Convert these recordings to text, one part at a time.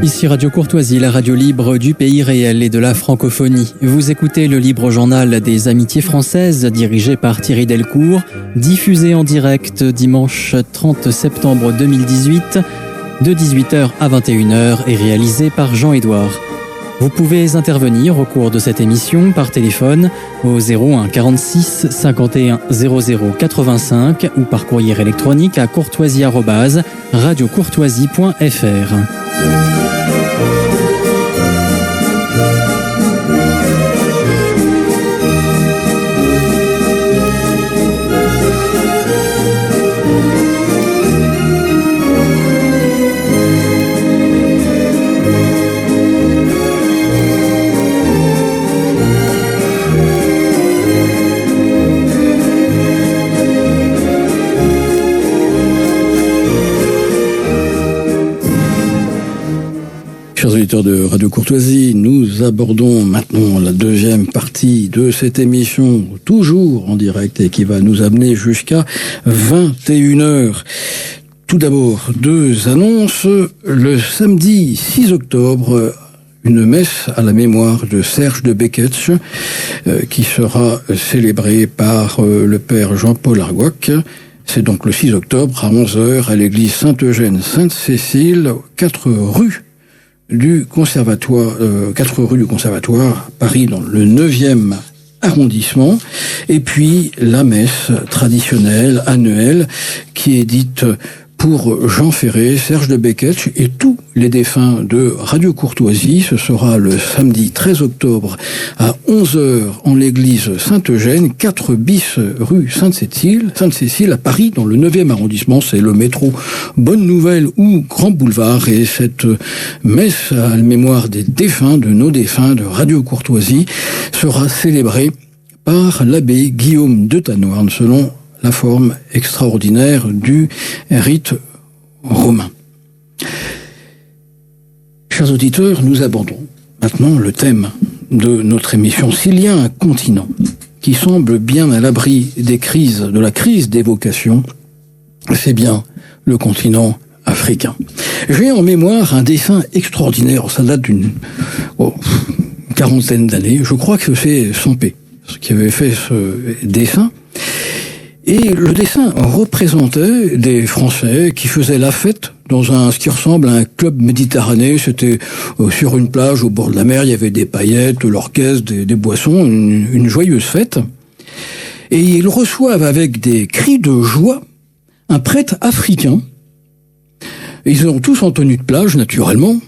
Ici Radio Courtoisie, la radio libre du pays réel et de la francophonie. Vous écoutez le libre journal des amitiés françaises dirigé par Thierry Delcourt, diffusé en direct dimanche 30 septembre 2018 de 18h à 21h et réalisé par Jean-Édouard. Vous pouvez intervenir au cours de cette émission par téléphone au 01 46 51 00 85 ou par courrier électronique à courtoisie@radiocourtoisie.fr. Chers auditeurs de Radio Courtoisie, nous abordons maintenant la deuxième partie de cette émission, toujours en direct et qui va nous amener jusqu'à 21h. Tout d'abord, deux annonces. Le samedi 6 octobre, une messe à la mémoire de Serge de Beketch qui sera célébrée par le père Jean-Paul Argouac. C'est donc le 6 octobre à 11h à l'église Sainte-Eugène-Sainte-Cécile, 4 rue du Conservatoire, Paris, dans le 9e arrondissement. Et puis la messe traditionnelle, annuelle, qui est dite pour Jean Ferré, Serge de Beketch et tous les défunts de Radio Courtoisie. Ce sera le samedi 13 octobre à 11h en l'église Sainte-Eugène, 4 bis rue Sainte-Cécile à Paris, dans le 9e arrondissement. C'est le métro Bonne Nouvelle ou Grand Boulevard. Et cette messe à la mémoire des défunts, de nos défunts de Radio Courtoisie, sera célébrée par l'abbé Guillaume de Tanoirne, selon la forme extraordinaire du rite romain. Chers auditeurs, nous abordons maintenant le thème de notre émission. S'il y a un continent qui semble bien à l'abri de la crise des vocations, c'est bien le continent africain. J'ai en mémoire un dessin extraordinaire, ça date d'une quarantaine d'années, je crois que c'est Sampé qui avait fait ce dessin. Et le dessin représentait des Français qui faisaient la fête dans ce qui ressemble à un club méditerranéen. C'était sur une plage au bord de la mer, il y avait des paillettes, l'orchestre, des boissons, une joyeuse fête. Et ils reçoivent avec des cris de joie un prêtre africain. Ils sont tous en tenue de plage, naturellement.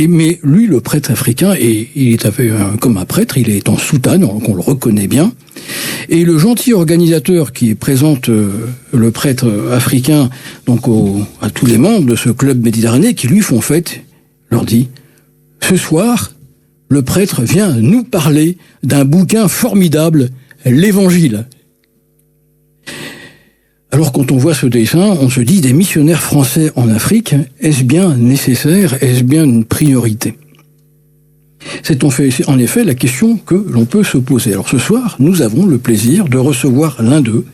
Mais lui, le prêtre africain, il est comme un prêtre, il est en soutane, on le reconnaît bien. Et le gentil organisateur qui présente le prêtre africain donc à tous les membres de ce club méditerranéen qui lui font fête, leur dit « Ce soir, le prêtre vient nous parler d'un bouquin formidable, l'Évangile ». Alors quand on voit ce dessin, on se dit, des missionnaires français en Afrique, est-ce bien nécessaire, est-ce bien une priorité ? C'est en effet la question que l'on peut se poser. Alors ce soir, nous avons le plaisir de recevoir l'un d'eux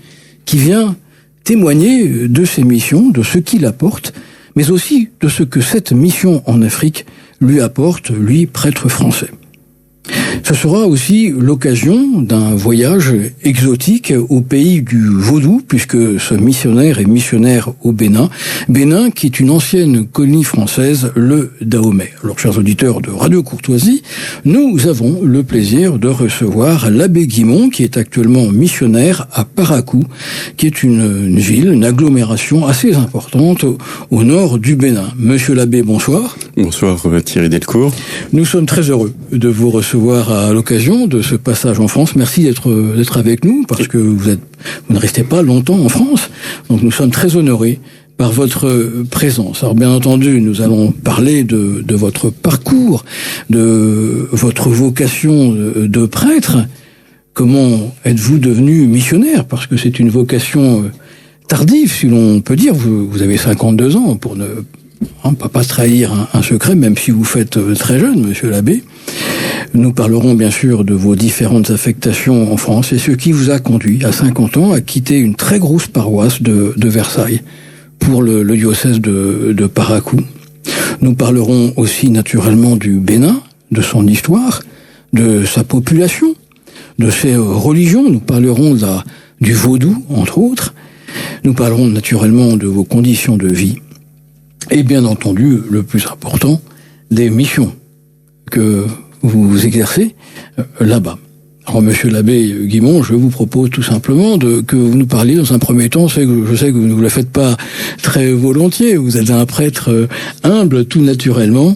qui vient témoigner de ses missions, de ce qu'il apporte, mais aussi de ce que cette mission en Afrique lui apporte, lui, prêtre français. Ce sera aussi l'occasion d'un voyage exotique au pays du Vaudou, puisque ce missionnaire est missionnaire au Bénin. Bénin, qui est une ancienne colonie française, le Dahomey. Alors, chers auditeurs de Radio Courtoisie, nous avons le plaisir de recevoir l'abbé Guimond, qui est actuellement missionnaire à Parakou, qui est une ville, une agglomération assez importante au nord du Bénin. Monsieur l'abbé, bonsoir. Bonsoir Thierry Delcourt. Nous sommes très heureux de vous recevoir à l'occasion de ce passage en France. Merci d'être avec nous, parce que vous ne restez pas longtemps en France. Donc nous sommes très honorés par votre présence. Alors bien entendu, nous allons parler de votre parcours, de votre vocation de prêtre. Comment êtes-vous devenu missionnaire? Parce que c'est une vocation tardive, si l'on peut dire. Vous avez 52 ans, pour ne pas trahir un secret, même si vous faites très jeune, monsieur l'abbé. Nous parlerons bien sûr de vos différentes affectations en France et ce qui vous a conduit à 50 ans à quitter une très grosse paroisse de Versailles pour le diocèse de Parakou. Nous parlerons aussi naturellement du Bénin, de son histoire, de sa population, de ses religions. Nous parlerons du vaudou, entre autres. Nous parlerons naturellement de vos conditions de vie. Et bien entendu, le plus important, des missions que vous exercez là-bas. Alors, monsieur l'abbé Guimond, je vous propose tout simplement que vous nous parliez dans un premier temps. Je sais que vous ne vous la faites pas très volontiers. Vous êtes un prêtre humble, tout naturellement.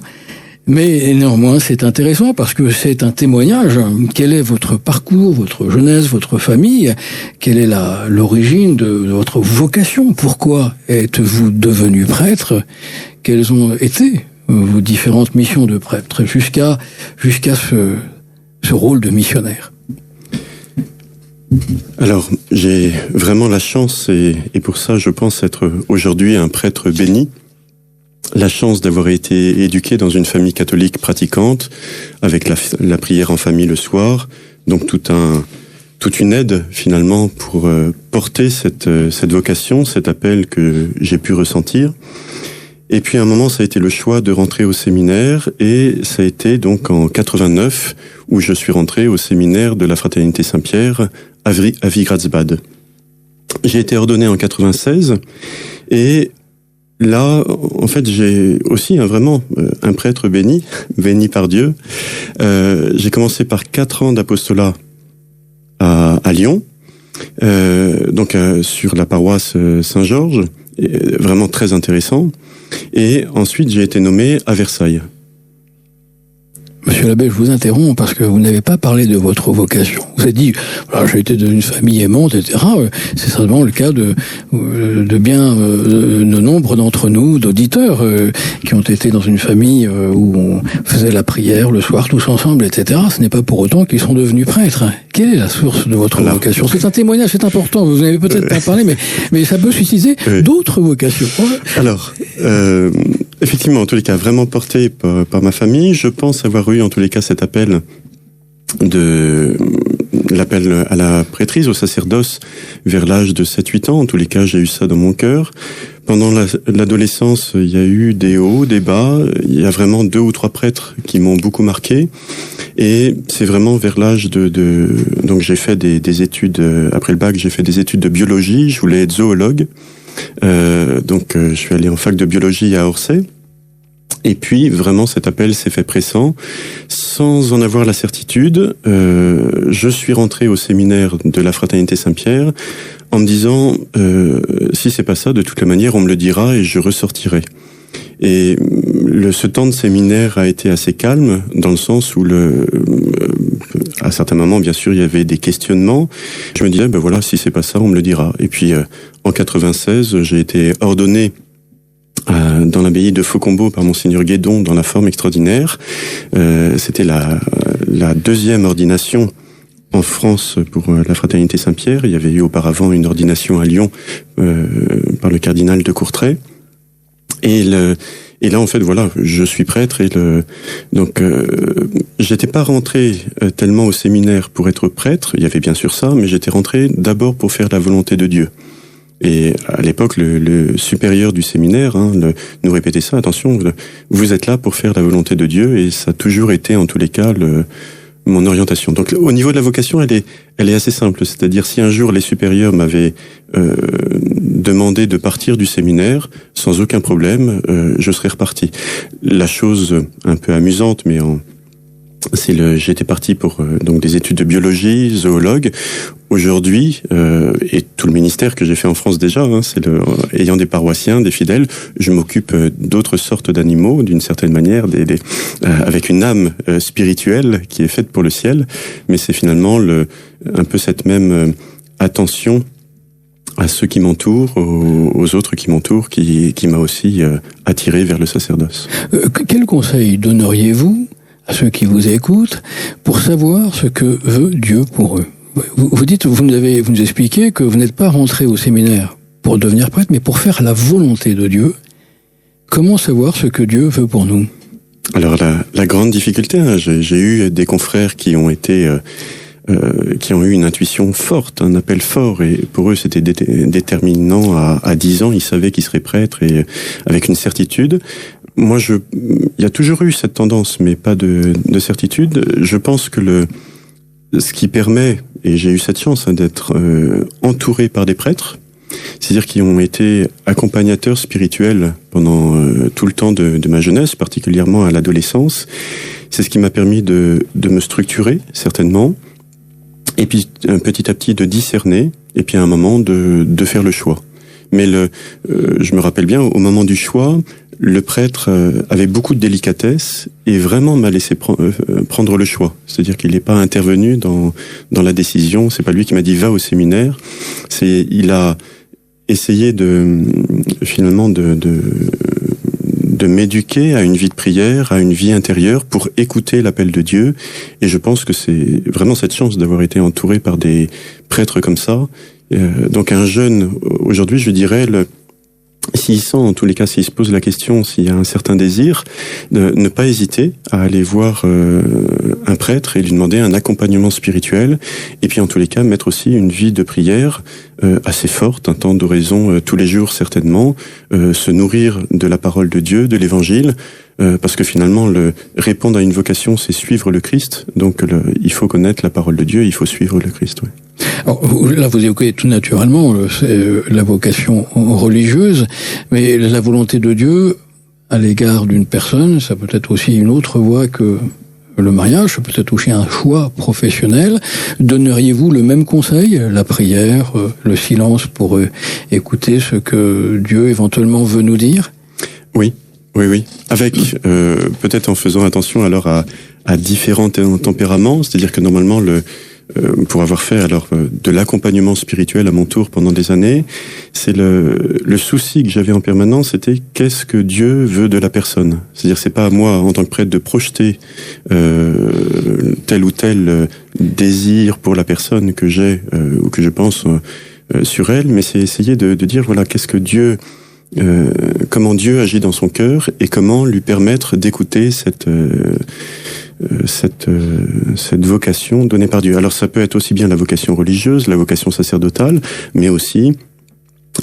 Mais néanmoins, c'est intéressant parce que c'est un témoignage. Quel est votre parcours, votre jeunesse, votre famille? Quelle est l'origine de votre vocation? Pourquoi êtes-vous devenu prêtre? Quelles ont été vos différentes missions de prêtre jusqu'à ce rôle de missionnaire? Alors, j'ai vraiment la chance, et pour ça, je pense être aujourd'hui un prêtre béni, la chance d'avoir été éduqué dans une famille catholique pratiquante, avec la prière en famille le soir, donc toute une aide finalement pour porter cette vocation, cet appel que j'ai pu ressentir. Et puis à un moment, ça a été le choix de rentrer au séminaire, et ça a été donc en 89 où je suis rentré au séminaire de la Fraternité Saint-Pierre à Vigratsbad. J'ai été ordonné en 96, et là, en fait, j'ai aussi vraiment un prêtre béni par Dieu. J'ai commencé par 4 ans d'apostolat à Lyon, donc sur la paroisse Saint-Georges, vraiment très intéressant. Et ensuite, j'ai été nommé à Versailles. Monsieur l'abbé, je vous interromps parce que vous n'avez pas parlé de votre vocation. Vous avez dit, voilà, j'ai été d'une famille aimante, etc. C'est certainement le cas de nombre d'entre nous, d'auditeurs, qui ont été dans une famille où on faisait la prière le soir tous ensemble, etc. Ce n'est pas pour autant qu'ils sont devenus prêtres. Quelle est la source de votre vocation? C'est un témoignage, c'est important. Vous n'avez peut-être pas parlé, mais ça peut susciter d'autres vocations. Alors, effectivement, en tous les cas, vraiment porté par ma famille, je pense avoir eu en tous les cas cet appel à la prêtrise, au sacerdoce, vers l'âge de 7-8 ans. En tous les cas, j'ai eu ça dans mon cœur. Pendant l'adolescence, il y a eu des hauts, des bas. Il y a vraiment 2 ou 3 prêtres qui m'ont beaucoup marqué. Et c'est vraiment vers l'âge donc j'ai fait des études, après le bac, j'ai fait des études de biologie. Je voulais être zoologue. Donc je suis allé en fac de biologie à Orsay. Et puis, vraiment, cet appel s'est fait pressant. Sans en avoir la certitude, je suis rentré au séminaire de la Fraternité Saint-Pierre en me disant, si c'est pas ça, de toute la manière, on me le dira et je ressortirai. Et ce temps de séminaire a été assez calme, dans le sens où à certains moments, bien sûr, il y avait des questionnements. Je me disais, ben voilà, si c'est pas ça, on me le dira. Et puis, en 96, j'ai été ordonné dans l'abbaye de Faucombault par Monseigneur Guédon, dans la forme extraordinaire. C'était la 2e ordination en France pour la Fraternité Saint-Pierre. Il y avait eu auparavant une ordination à Lyon par le cardinal de Courtrai. Et là, en fait, voilà, je suis prêtre, donc j'étais pas rentré tellement au séminaire pour être prêtre. Il y avait bien sûr ça, mais j'étais rentré d'abord pour faire la volonté de Dieu. Et à l'époque, le supérieur du séminaire nous répétait ça, attention, vous êtes là pour faire la volonté de Dieu, et ça a toujours été, en tous les cas, mon orientation. Donc, au niveau de la vocation, elle est assez simple. C'est-à-dire, si un jour les supérieurs m'avaient demandé de partir du séminaire, sans aucun problème, je serais reparti. La chose un peu amusante, mais j'étais parti pour donc des études de biologie, zoologue. Aujourd'hui, et tout le ministère que j'ai fait en France déjà, ayant des paroissiens, des fidèles, je m'occupe d'autres sortes d'animaux, d'une certaine manière, avec une âme spirituelle qui est faite pour le ciel, mais c'est finalement un peu cette même attention à ceux qui m'entourent, aux autres qui m'entourent, qui m'a aussi attiré vers le sacerdoce. Quel conseil donneriez-vous à ceux qui vous écoutent pour savoir ce que veut Dieu pour eux? Vous nous expliquez que vous n'êtes pas rentré au séminaire pour devenir prêtre, mais pour faire la volonté de Dieu. Comment savoir ce que Dieu veut pour nous? Alors la grande difficulté, j'ai eu des confrères qui ont eu une intuition forte, un appel fort, et pour eux c'était déterminant. À 10 ans, ils savaient qu'ils seraient prêtres, et avec une certitude. Moi, il y a toujours eu cette tendance, mais pas de certitude. Je pense que ce qui permet, et j'ai eu cette chance d'être entouré par des prêtres, c'est-à-dire qui ont été accompagnateurs spirituels pendant tout le temps de ma jeunesse, particulièrement à l'adolescence. C'est ce qui m'a permis de me structurer, certainement, et puis petit à petit de discerner, et puis à un moment de faire le choix. Mais je me rappelle bien, au moment du choix, le prêtre avait beaucoup de délicatesse et vraiment m'a laissé prendre le choix. C'est-à-dire qu'il n'est pas intervenu dans la décision. C'est pas lui qui m'a dit va au séminaire. Il a essayé finalement de m'éduquer à une vie de prière, à une vie intérieure pour écouter l'appel de Dieu. Et je pense que c'est vraiment cette chance d'avoir été entouré par des prêtres comme ça. Donc un jeune, aujourd'hui, je dirais, s'il sent, en tous les cas, s'il se pose la question, s'il y a un certain désir, de ne pas hésiter à aller voir un prêtre et lui demander un accompagnement spirituel. Et puis, en tous les cas, mettre aussi une vie de prière assez forte, un temps d'oraison tous les jours, certainement, se nourrir de la parole de Dieu, de l'Évangile, parce que finalement, répondre à une vocation, c'est suivre le Christ. Donc, il faut connaître la parole de Dieu, il faut suivre le Christ, oui. Alors, là, vous évoquez tout naturellement la vocation religieuse, mais la volonté de Dieu à l'égard d'une personne, ça peut être aussi une autre voie que le mariage, peut-être aussi un choix professionnel. Donneriez-vous le même conseil, la prière, le silence pour écouter ce que Dieu éventuellement veut nous dire? Oui. Avec peut-être en faisant attention alors à différents tempéraments, c'est-à-dire que normalement pour avoir fait alors de l'accompagnement spirituel à mon tour pendant des années, c'est le souci que j'avais en permanence, c'était qu'est-ce que Dieu veut de la personne. C'est-à-dire c'est pas à moi en tant que prêtre de projeter tel ou tel désir pour la personne que j'ai ou que je pense sur elle, mais c'est essayer de dire voilà qu'est-ce que Dieu comment Dieu agit dans son cœur et comment lui permettre d'écouter cette vocation donnée par Dieu. Alors ça peut être aussi bien la vocation religieuse, la vocation sacerdotale, mais aussi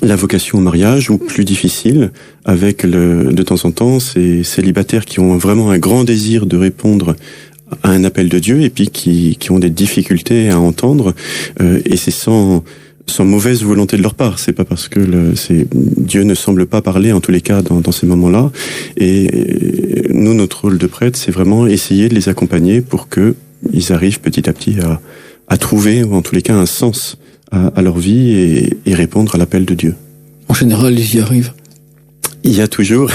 la vocation au mariage, ou plus difficile, avec de temps en temps ces célibataires qui ont vraiment un grand désir de répondre à un appel de Dieu et puis qui ont des difficultés à entendre, et c'est sans mauvaise volonté de leur part. C'est pas parce que Dieu ne semble pas parler, en tous les cas, dans ces moments-là. Et nous, notre rôle de prêtre, c'est vraiment essayer de les accompagner pour que ils arrivent petit à petit à trouver, ou en tous les cas, un sens à leur vie et répondre à l'appel de Dieu. En général, ils y arrivent. Il y a toujours,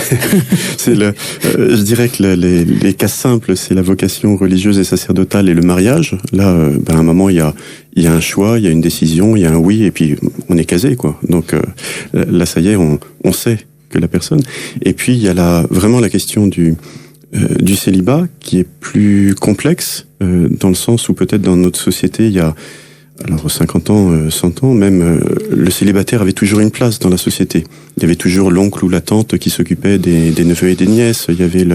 je dirais que les cas simples, c'est la vocation religieuse et sacerdotale et le mariage. Là, à un moment, il y a un choix, il y a une décision, il y a un oui, et puis on est casé, quoi. Donc là, ça y est, on sait que la personne. Et puis il y a vraiment la question du célibat qui est plus complexe, dans le sens où peut-être dans notre société, il y a alors 50 ans, 100 ans, même le célibataire avait toujours une place dans la société. Il y avait toujours l'oncle ou la tante qui s'occupait des neveux et des nièces. Il y avait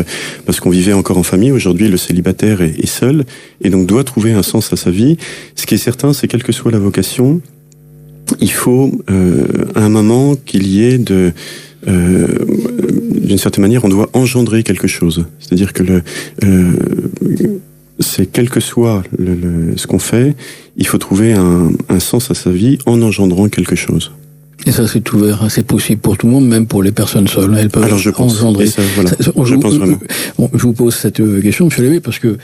parce qu'on vivait encore en famille. Aujourd'hui, le célibataire est seul et donc doit trouver un sens à sa vie. Ce qui est certain, c'est quelle que soit la vocation, il faut à un moment qu'il y ait d'une certaine manière, on doit engendrer quelque chose. C'est-à-dire que c'est quel que soit ce qu'on fait, il faut trouver un sens à sa vie en engendrant quelque chose. Et ça, c'est ouvert, c'est possible pour tout le monde, même pour les personnes seules. Elles peuvent engendrer. Ça, voilà. Je pense vraiment. Je vous pose cette question, M. Lévy, parce que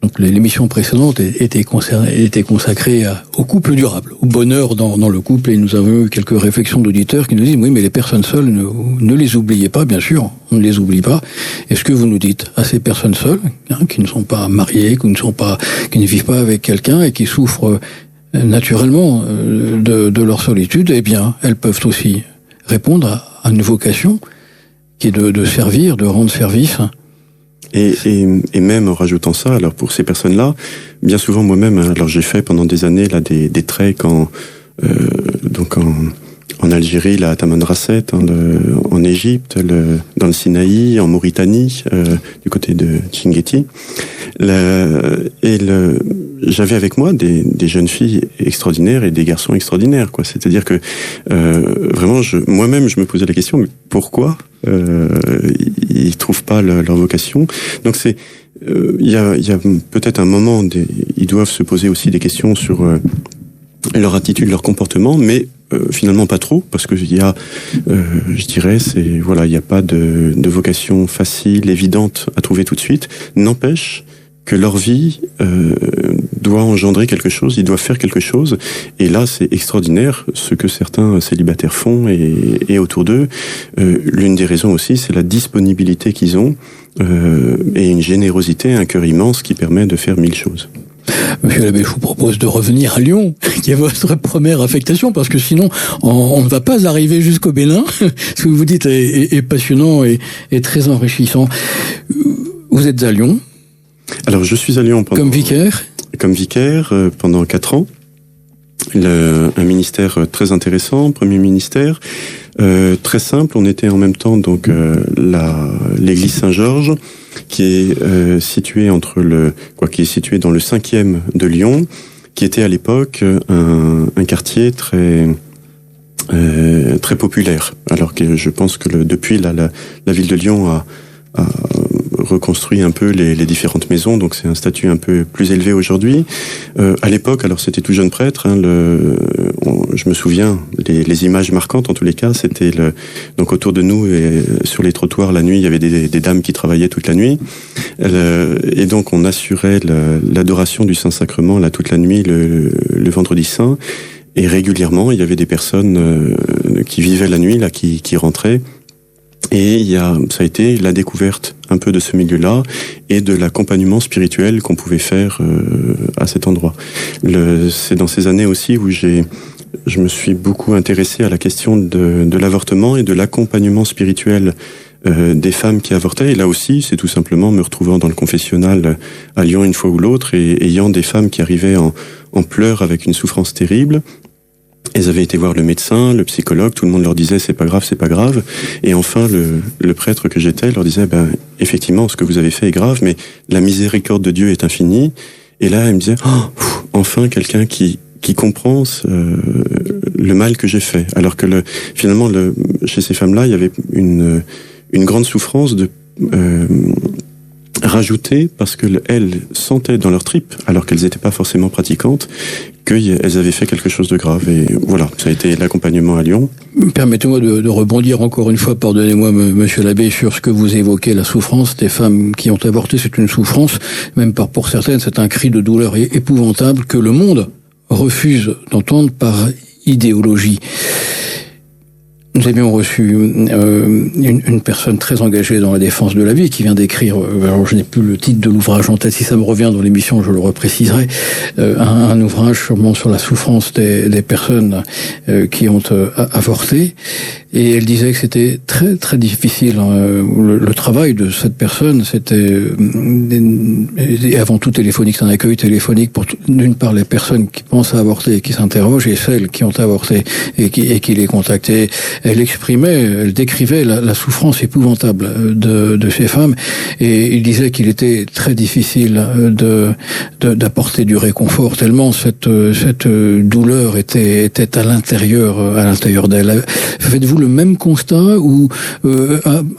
donc l'émission précédente était consacrée au couple durable, au bonheur dans le couple, et nous avons eu quelques réflexions d'auditeurs qui nous disent oui, mais les personnes seules, ne les oubliez pas, bien sûr, on ne les oublie pas. Est-ce que vous nous dites à ces personnes seules, qui ne sont pas mariées, qui ne vivent pas avec quelqu'un et qui souffrent naturellement de leur solitude, eh bien, elles peuvent aussi répondre à une vocation qui est de servir, de rendre service. Et même en rajoutant ça, alors pour ces personnes-là, bien souvent moi-même, alors j'ai fait pendant des années là des treks en en Algérie, la Tamanrasset, en Égypte, dans le Sinaï, en Mauritanie, du côté de Chinguetti. J'avais avec moi des jeunes filles extraordinaires et des garçons extraordinaires, quoi. C'est-à-dire que vraiment, moi-même, je me posais la question, mais pourquoi ils trouvent pas leur vocation? Donc il y a peut-être un moment, ils doivent se poser aussi des questions sur leur attitude, leur comportement, mais finalement pas trop, parce que il y a, je dirais, il n'y a pas de vocation facile, évidente à trouver tout de suite. N'empêche que leur vie doit engendrer quelque chose, ils doivent faire quelque chose, et là c'est extraordinaire ce que certains célibataires font et autour d'eux. L'une des raisons aussi, c'est la disponibilité qu'ils ont et une générosité, un cœur immense qui permet de faire 1000 choses. Monsieur l'abbé, je vous propose de revenir à Lyon, qui est votre première affectation, parce que sinon, on ne va pas arriver jusqu'au Bénin. Ce que vous dites est passionnant et très enrichissant. Vous êtes à Lyon. Alors, je suis à Lyon comme vicaire. Comme vicaire pendant 4 ans. Un ministère très intéressant, premier ministère, très simple. On était en même temps donc l'église Saint-Georges, qui est située qui est située dans le 5e de Lyon, qui était à l'époque un quartier très populaire. Alors que je pense que depuis la ville de Lyon a reconstruit un peu les différentes maisons, donc c'est un statut un peu plus élevé aujourd'hui. À l'époque, alors c'était tout jeune prêtre, je me souviens, les images marquantes en tous les cas, c'était donc autour de nous et sur les trottoirs la nuit, il y avait des dames qui travaillaient toute la nuit, et donc on assurait l'adoration du Saint-Sacrement là toute la nuit le vendredi saint, et régulièrement il y avait des personnes qui vivaient la nuit là qui rentraient. Et ça a été la découverte un peu de ce milieu-là et de l'accompagnement spirituel qu'on pouvait faire à cet endroit. C'est dans ces années aussi où je me suis beaucoup intéressé à la question de l'avortement et de l'accompagnement spirituel des femmes qui avortaient. Et là aussi, c'est tout simplement me retrouvant dans le confessionnal à Lyon une fois ou l'autre et ayant des femmes qui arrivaient en pleurs avec une souffrance terrible. Elles avaient été voir le médecin, le psychologue, tout le monde leur disait c'est pas grave. Et enfin, le prêtre que j'étais leur disait effectivement, ce que vous avez fait est grave, mais la miséricorde de Dieu est infinie. Et là, elle me disait enfin quelqu'un qui comprend le mal que j'ai fait. Alors que finalement, chez ces femmes-là, il y avait une grande souffrance de rajouter, parce qu'elles sentaient dans leur tripes, alors qu'elles n'étaient pas forcément pratiquantes, qu'elles avaient fait quelque chose de grave. Et voilà, ça a été l'accompagnement à Lyon. Permettez-moi de rebondir encore une fois, pardonnez-moi monsieur l'abbé, sur ce que vous évoquez, la souffrance des femmes qui ont avorté. C'est une souffrance, même pour certaines, c'est un cri de douleur épouvantable que le monde refuse d'entendre par idéologie. Nous avions reçu une personne très engagée dans la défense de la vie qui vient d'écrire, alors je n'ai plus le titre de l'ouvrage en tête, si ça me revient dans l'émission je le repréciserai, un ouvrage sûrement sur la souffrance des personnes qui ont avorté, et elle disait que c'était très très difficile. Le travail de cette personne, c'était avant tout téléphonique, c'est un accueil téléphonique pour d'une part les personnes qui pensent à avorter et qui s'interrogent, et celles qui ont avorté et qui les contactaient. Elle décrivait la souffrance épouvantable de ces femmes, et il disait qu'il était très difficile d'apporter du réconfort, tellement cette douleur était à l'intérieur d'elle. Faites-vous le même constat, ou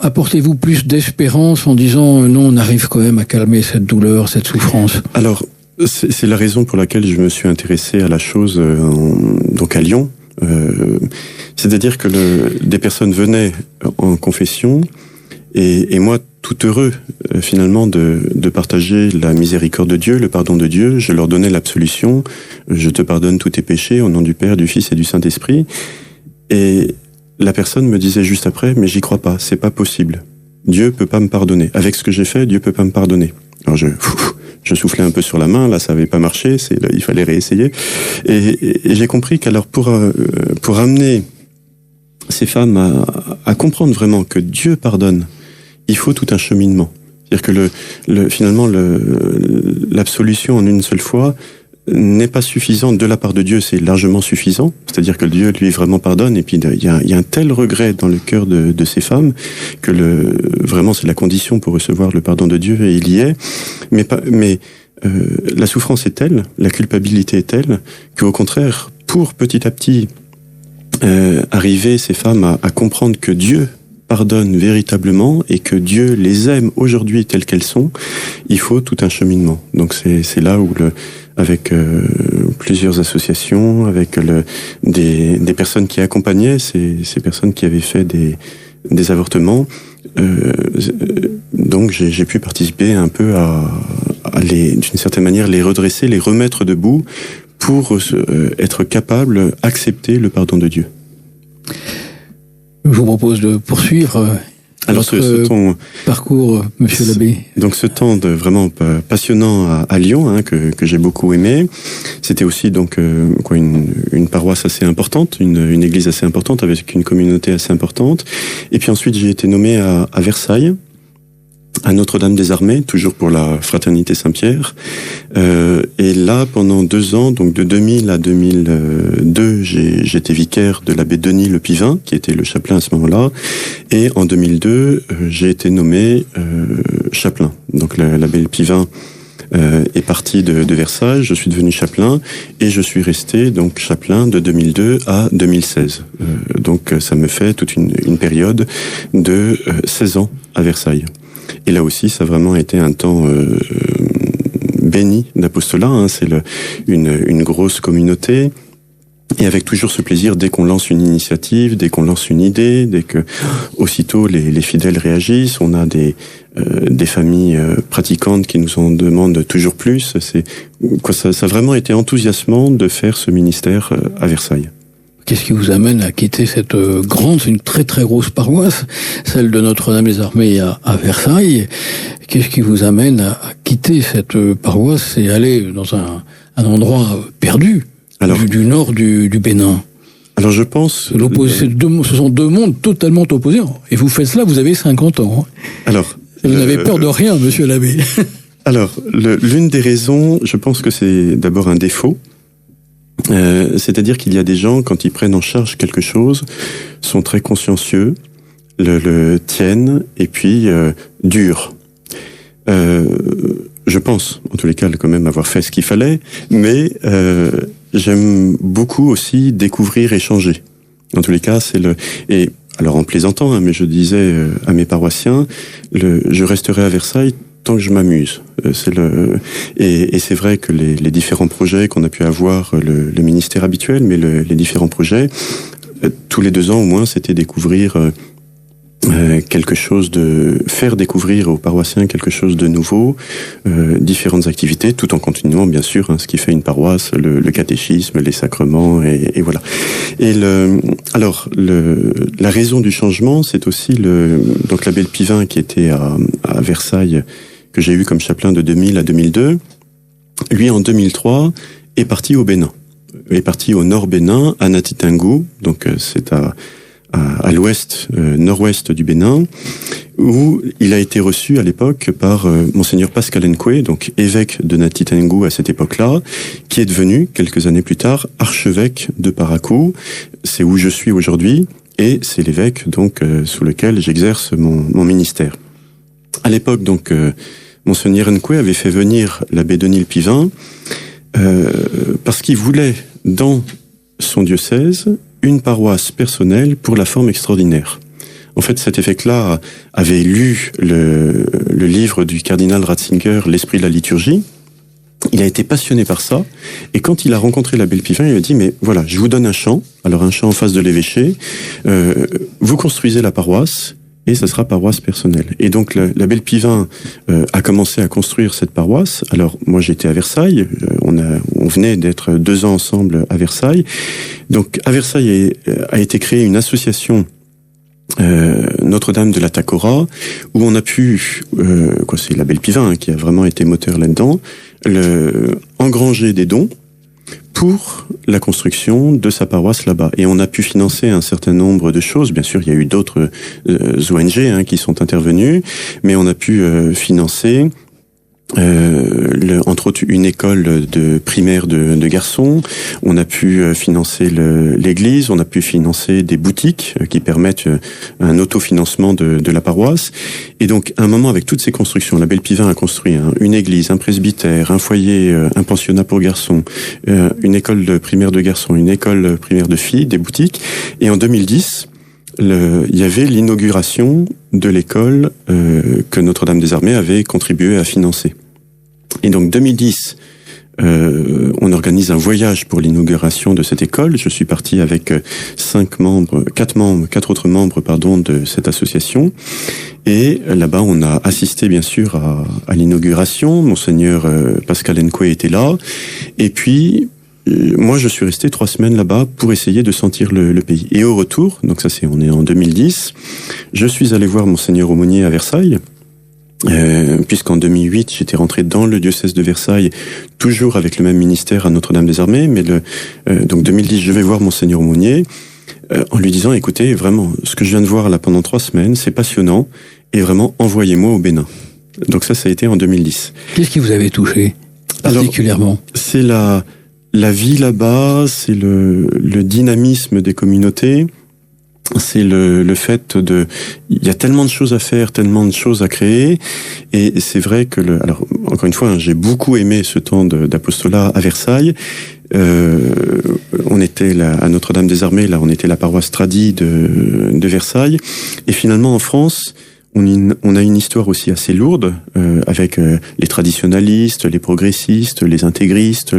apportez-vous plus d'espérance en disant non, on arrive quand même à calmer cette douleur, cette souffrance? Alors, c'est la raison pour laquelle je me suis intéressé à la chose donc à Lyon. C'est-à-dire que des personnes venaient en confession, et moi, tout heureux finalement de partager la miséricorde de Dieu, le pardon de Dieu, je leur donnais l'absolution, je te pardonne tous tes péchés au nom du Père, du Fils et du Saint-Esprit. Et la personne me disait juste après, mais j'y crois pas, c'est pas possible. Dieu peut pas me pardonner. Avec ce que j'ai fait, Dieu peut pas me pardonner. Alors je soufflais un peu sur la main, là ça avait pas marché, il fallait réessayer. Et j'ai compris qu'alors pour amener ces femmes à comprendre vraiment que Dieu pardonne, il faut tout un cheminement. C'est-à-dire que finalement l'absolution en une seule fois n'est pas suffisant de la part de Dieu, c'est largement suffisant. C'est-à-dire que Dieu lui vraiment pardonne, et puis il y a un tel regret dans le cœur de ces femmes que vraiment c'est la condition pour recevoir le pardon de Dieu, et il y est. Mais la souffrance est telle, la culpabilité est telle, qu'au contraire, pour petit à petit arriver ces femmes à comprendre que Dieu pardonne véritablement et que Dieu les aime aujourd'hui telles qu'elles sont, il faut tout un cheminement. Donc c'est là où avec plusieurs associations, avec des personnes qui accompagnaient ces personnes qui avaient fait des avortements, donc j'ai pu participer un peu à d'une certaine manière les redresser, les remettre debout pour être capable d'accepter le pardon de Dieu. Je vous propose de poursuivre votre parcours, Monsieur l'abbé. Donc ce temps vraiment passionnant à Lyon, que j'ai beaucoup aimé. C'était aussi donc une paroisse assez importante, une église assez importante avec une communauté assez importante. Et puis ensuite j'ai été nommé à Versailles, à Notre-Dame-des-Armées, toujours pour la Fraternité Saint-Pierre. Et là, pendant 2 ans, donc de 2000 à 2002, j'étais vicaire de l'abbé Denis Le Pivin, qui était le chapelain à ce moment-là. Et en 2002, j'ai été nommé chapelain. Donc l'abbé Le Pivin est parti de Versailles, je suis devenu chapelain, et je suis resté donc chapelain de 2002 à 2016. Donc ça me fait toute une période de 16 ans à Versailles. Et là aussi, ça a vraiment été un temps béni d'apostolat. C'est une grosse communauté. Et avec toujours ce plaisir, dès qu'on lance une initiative, dès qu'on lance une idée, dès que aussitôt les fidèles réagissent, on a des familles pratiquantes qui nous en demandent toujours plus. Ça a vraiment été enthousiasmant de faire ce ministère à Versailles. Qu'est-ce qui vous amène à quitter cette c'est une très très grosse paroisse, celle de Notre-Dame-des-Armées à Versailles. Qu'est-ce qui vous amène à quitter cette paroisse et aller dans un endroit perdu, du nord du Bénin? Alors je pense... Ce sont 2 mondes totalement opposés. Et vous faites cela, vous avez 50 ans. Alors... Vous n'avez peur de rien, monsieur l'abbé. Alors, l'une des raisons, je pense que c'est d'abord un défaut. C'est-à-dire qu'il y a des gens, quand ils prennent en charge quelque chose, sont très consciencieux, le tiennent, et puis durent. Je pense, en tous les cas, quand même avoir fait ce qu'il fallait, mais j'aime beaucoup aussi découvrir et changer. En tous les cas, et alors en plaisantant, mais je disais à mes paroissiens, je resterai à Versailles tant que je m'amuse. Et c'est vrai que les différents projets qu'on a pu avoir, le ministère habituel, mais les différents projets, tous les 2 ans au moins, c'était découvrir quelque chose faire découvrir aux paroissiens quelque chose de nouveau, différentes activités, tout en continuant bien sûr ce qui fait une paroisse, le catéchisme, les sacrements, et voilà. Et la raison du changement, c'est aussi donc l'abbé Le Pivin qui était à Versailles, que j'ai eu comme chapelain de 2000 à 2002, lui en 2003 est parti au Bénin, est parti au nord Bénin, à Natitingou, donc c'est à l'ouest, nord-ouest du Bénin, où il a été reçu à l'époque par Monseigneur Pascal Nkwe, donc évêque de Natitingou à cette époque-là, qui est devenu, quelques années plus tard, archevêque de Parakou. C'est où je suis aujourd'hui, et c'est l'évêque donc sous lequel j'exerce mon ministère. À l'époque, donc, Monseigneur Nkwe avait fait venir l'abbé Denis Le Pivin parce qu'il voulait, dans son diocèse, une paroisse personnelle pour la forme extraordinaire. En fait, cet évêque-là avait lu le livre du cardinal Ratzinger, L'Esprit de la liturgie. Il a été passionné par ça, et quand il a rencontré l'abbé Le Pivin, il a dit, mais voilà, je vous donne un champ, alors un champ en face de l'évêché, vous construisez la paroisse, et ça sera paroisse personnelle. Et donc l'abbé Le Pivin a commencé à construire cette paroisse. Alors moi j'étais à Versailles, on venait d'être 2 ans ensemble à Versailles. Donc à Versailles a été créée une association Notre-Dame de la Tacora, où on a pu, c'est l'abbé Le Pivin qui a vraiment été moteur là-dedans, engranger des dons pour la construction de sa paroisse là-bas. Et on a pu financer un certain nombre de choses. Bien sûr, il y a eu d'autres ONG qui sont intervenues, mais on a pu financer entre autres une école de primaire de garçons. On a pu financer l'église, on a pu financer des boutiques qui permettent un autofinancement de la paroisse. Et donc, à un moment, avec toutes ces constructions, l'abbé Pivin a construit une église, un presbytère, un foyer, un pensionnat pour garçons, une école de primaire de garçons, une école primaire de filles, des boutiques. Et en 2010, il y avait l'inauguration de l'école que Notre-Dame-des-Armées avait contribué à financer. Et donc 2010, on organise un voyage pour l'inauguration de cette école. Je suis parti avec 4 autres membres de cette association. Et là-bas, on a assisté bien sûr à l'inauguration. Monseigneur Pascal Nkwe était là. Et puis moi, je suis resté 3 semaines là-bas pour essayer de sentir le pays. Et au retour, donc on est en 2010, je suis allé voir Monseigneur Aumônier à Versailles. Puisqu'en 2008, j'étais rentré dans le diocèse de Versailles, toujours avec le même ministère à Notre-Dame-des-Armées, mais donc 2010, je vais voir Monseigneur Aumônier, en lui disant, écoutez, vraiment, ce que je viens de voir là pendant 3 semaines, c'est passionnant, et vraiment, envoyez-moi au Bénin. Donc ça a été en 2010. Qu'est-ce qui vous avait touché, particulièrement? Alors, c'est la vie là-bas, c'est le dynamisme des communautés, c'est le fait il y a tellement de choses à faire, tellement de choses à créer, et c'est vrai que alors encore une fois, j'ai beaucoup aimé ce temps d'apostolat à Versailles. On était là, à Notre-Dame-des-Armées, là, on était la paroisse tradie de Versailles, et finalement en France, on a une histoire aussi assez lourde avec les traditionalistes, les progressistes, les intégristes,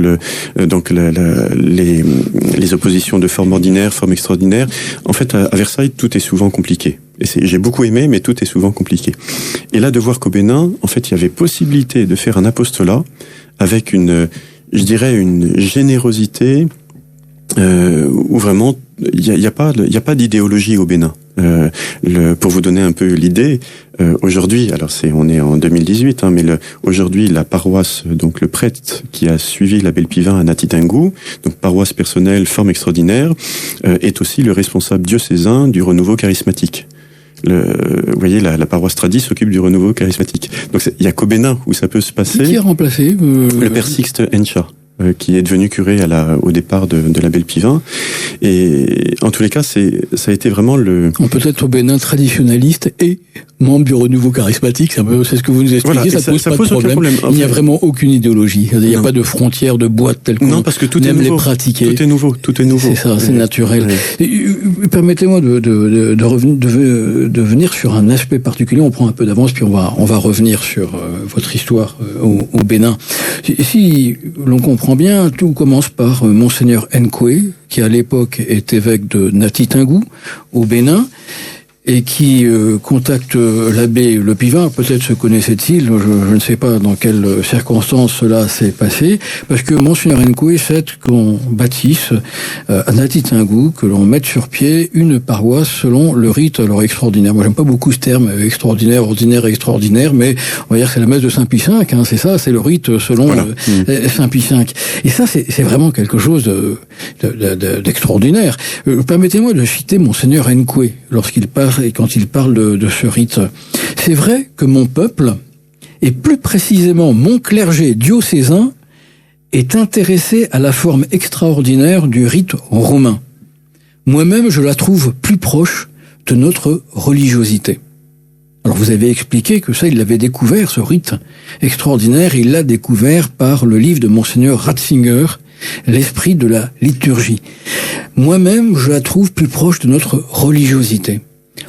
donc les oppositions de forme ordinaire, forme extraordinaire. En fait, à Versailles, tout est souvent compliqué. Et j'ai beaucoup aimé, mais tout est souvent compliqué. Et là, de voir qu'au Bénin, en fait, il y avait possibilité de faire un apostolat avec une générosité où vraiment il y a pas d'idéologie au Bénin. Pour vous donner un peu l'idée, aujourd'hui, alors on est en 2018, mais aujourd'hui la paroisse, donc le prêtre qui a suivi l'abbé Pivin à Natitingou, donc paroisse personnelle, forme extraordinaire, est aussi le responsable diocésain du renouveau charismatique. Vous voyez, la paroisse tradie s'occupe du renouveau charismatique. Donc il y a qu'au Bénin où ça peut se passer. Qui a remplacé le père Sixte Encha, qui est devenu curé au départ de l'abbé Pivin. Et en tous les cas, ça a été vraiment On peut être au Bénin traditionnaliste et membre du renouveau charismatique, c'est ce que vous nous expliquez, voilà, ça pose pas de problème. Il n'y a vraiment aucune idéologie. Il n'y a pas de frontières, de boîtes telles qu'on aime les pratiquer. Tout est nouveau. C'est ça, c'est naturel. Permettez-moi de venir sur un aspect particulier. On prend un peu d'avance, puis on va revenir sur votre histoire au Bénin. Si l'on comprend bien, tout commence par Monseigneur Nkwe, qui à l'époque est évêque de Natitingou, au Bénin, et qui contacte l'abbé Le Pivin. Peut-être se connaissait-il, je ne sais pas dans quelles circonstances cela s'est passé, parce que Monseigneur Nkwe souhaite qu'on bâtisse à Natitingou, que l'on mette sur pied une paroisse selon le rite alors extraordinaire. Moi, j'aime pas beaucoup ce terme extraordinaire, ordinaire, extraordinaire, mais on va dire que c'est la messe de Saint Pie V, c'est ça, c'est le rite selon Saint Pie V. Et ça, c'est vraiment quelque chose d'extraordinaire. Permettez-moi de citer Monseigneur Nkwe lorsqu'il parle et quand il parle de ce rite. C'est vrai que mon peuple, et plus précisément mon clergé diocésain, est intéressé à la forme extraordinaire du rite romain. Moi-même, je la trouve plus proche de notre religiosité. Alors vous avez expliqué que ça, il l'avait découvert, ce rite extraordinaire, il l'a découvert par le livre de Monseigneur Ratzinger, L'esprit de la liturgie. Moi-même, je la trouve plus proche de notre religiosité.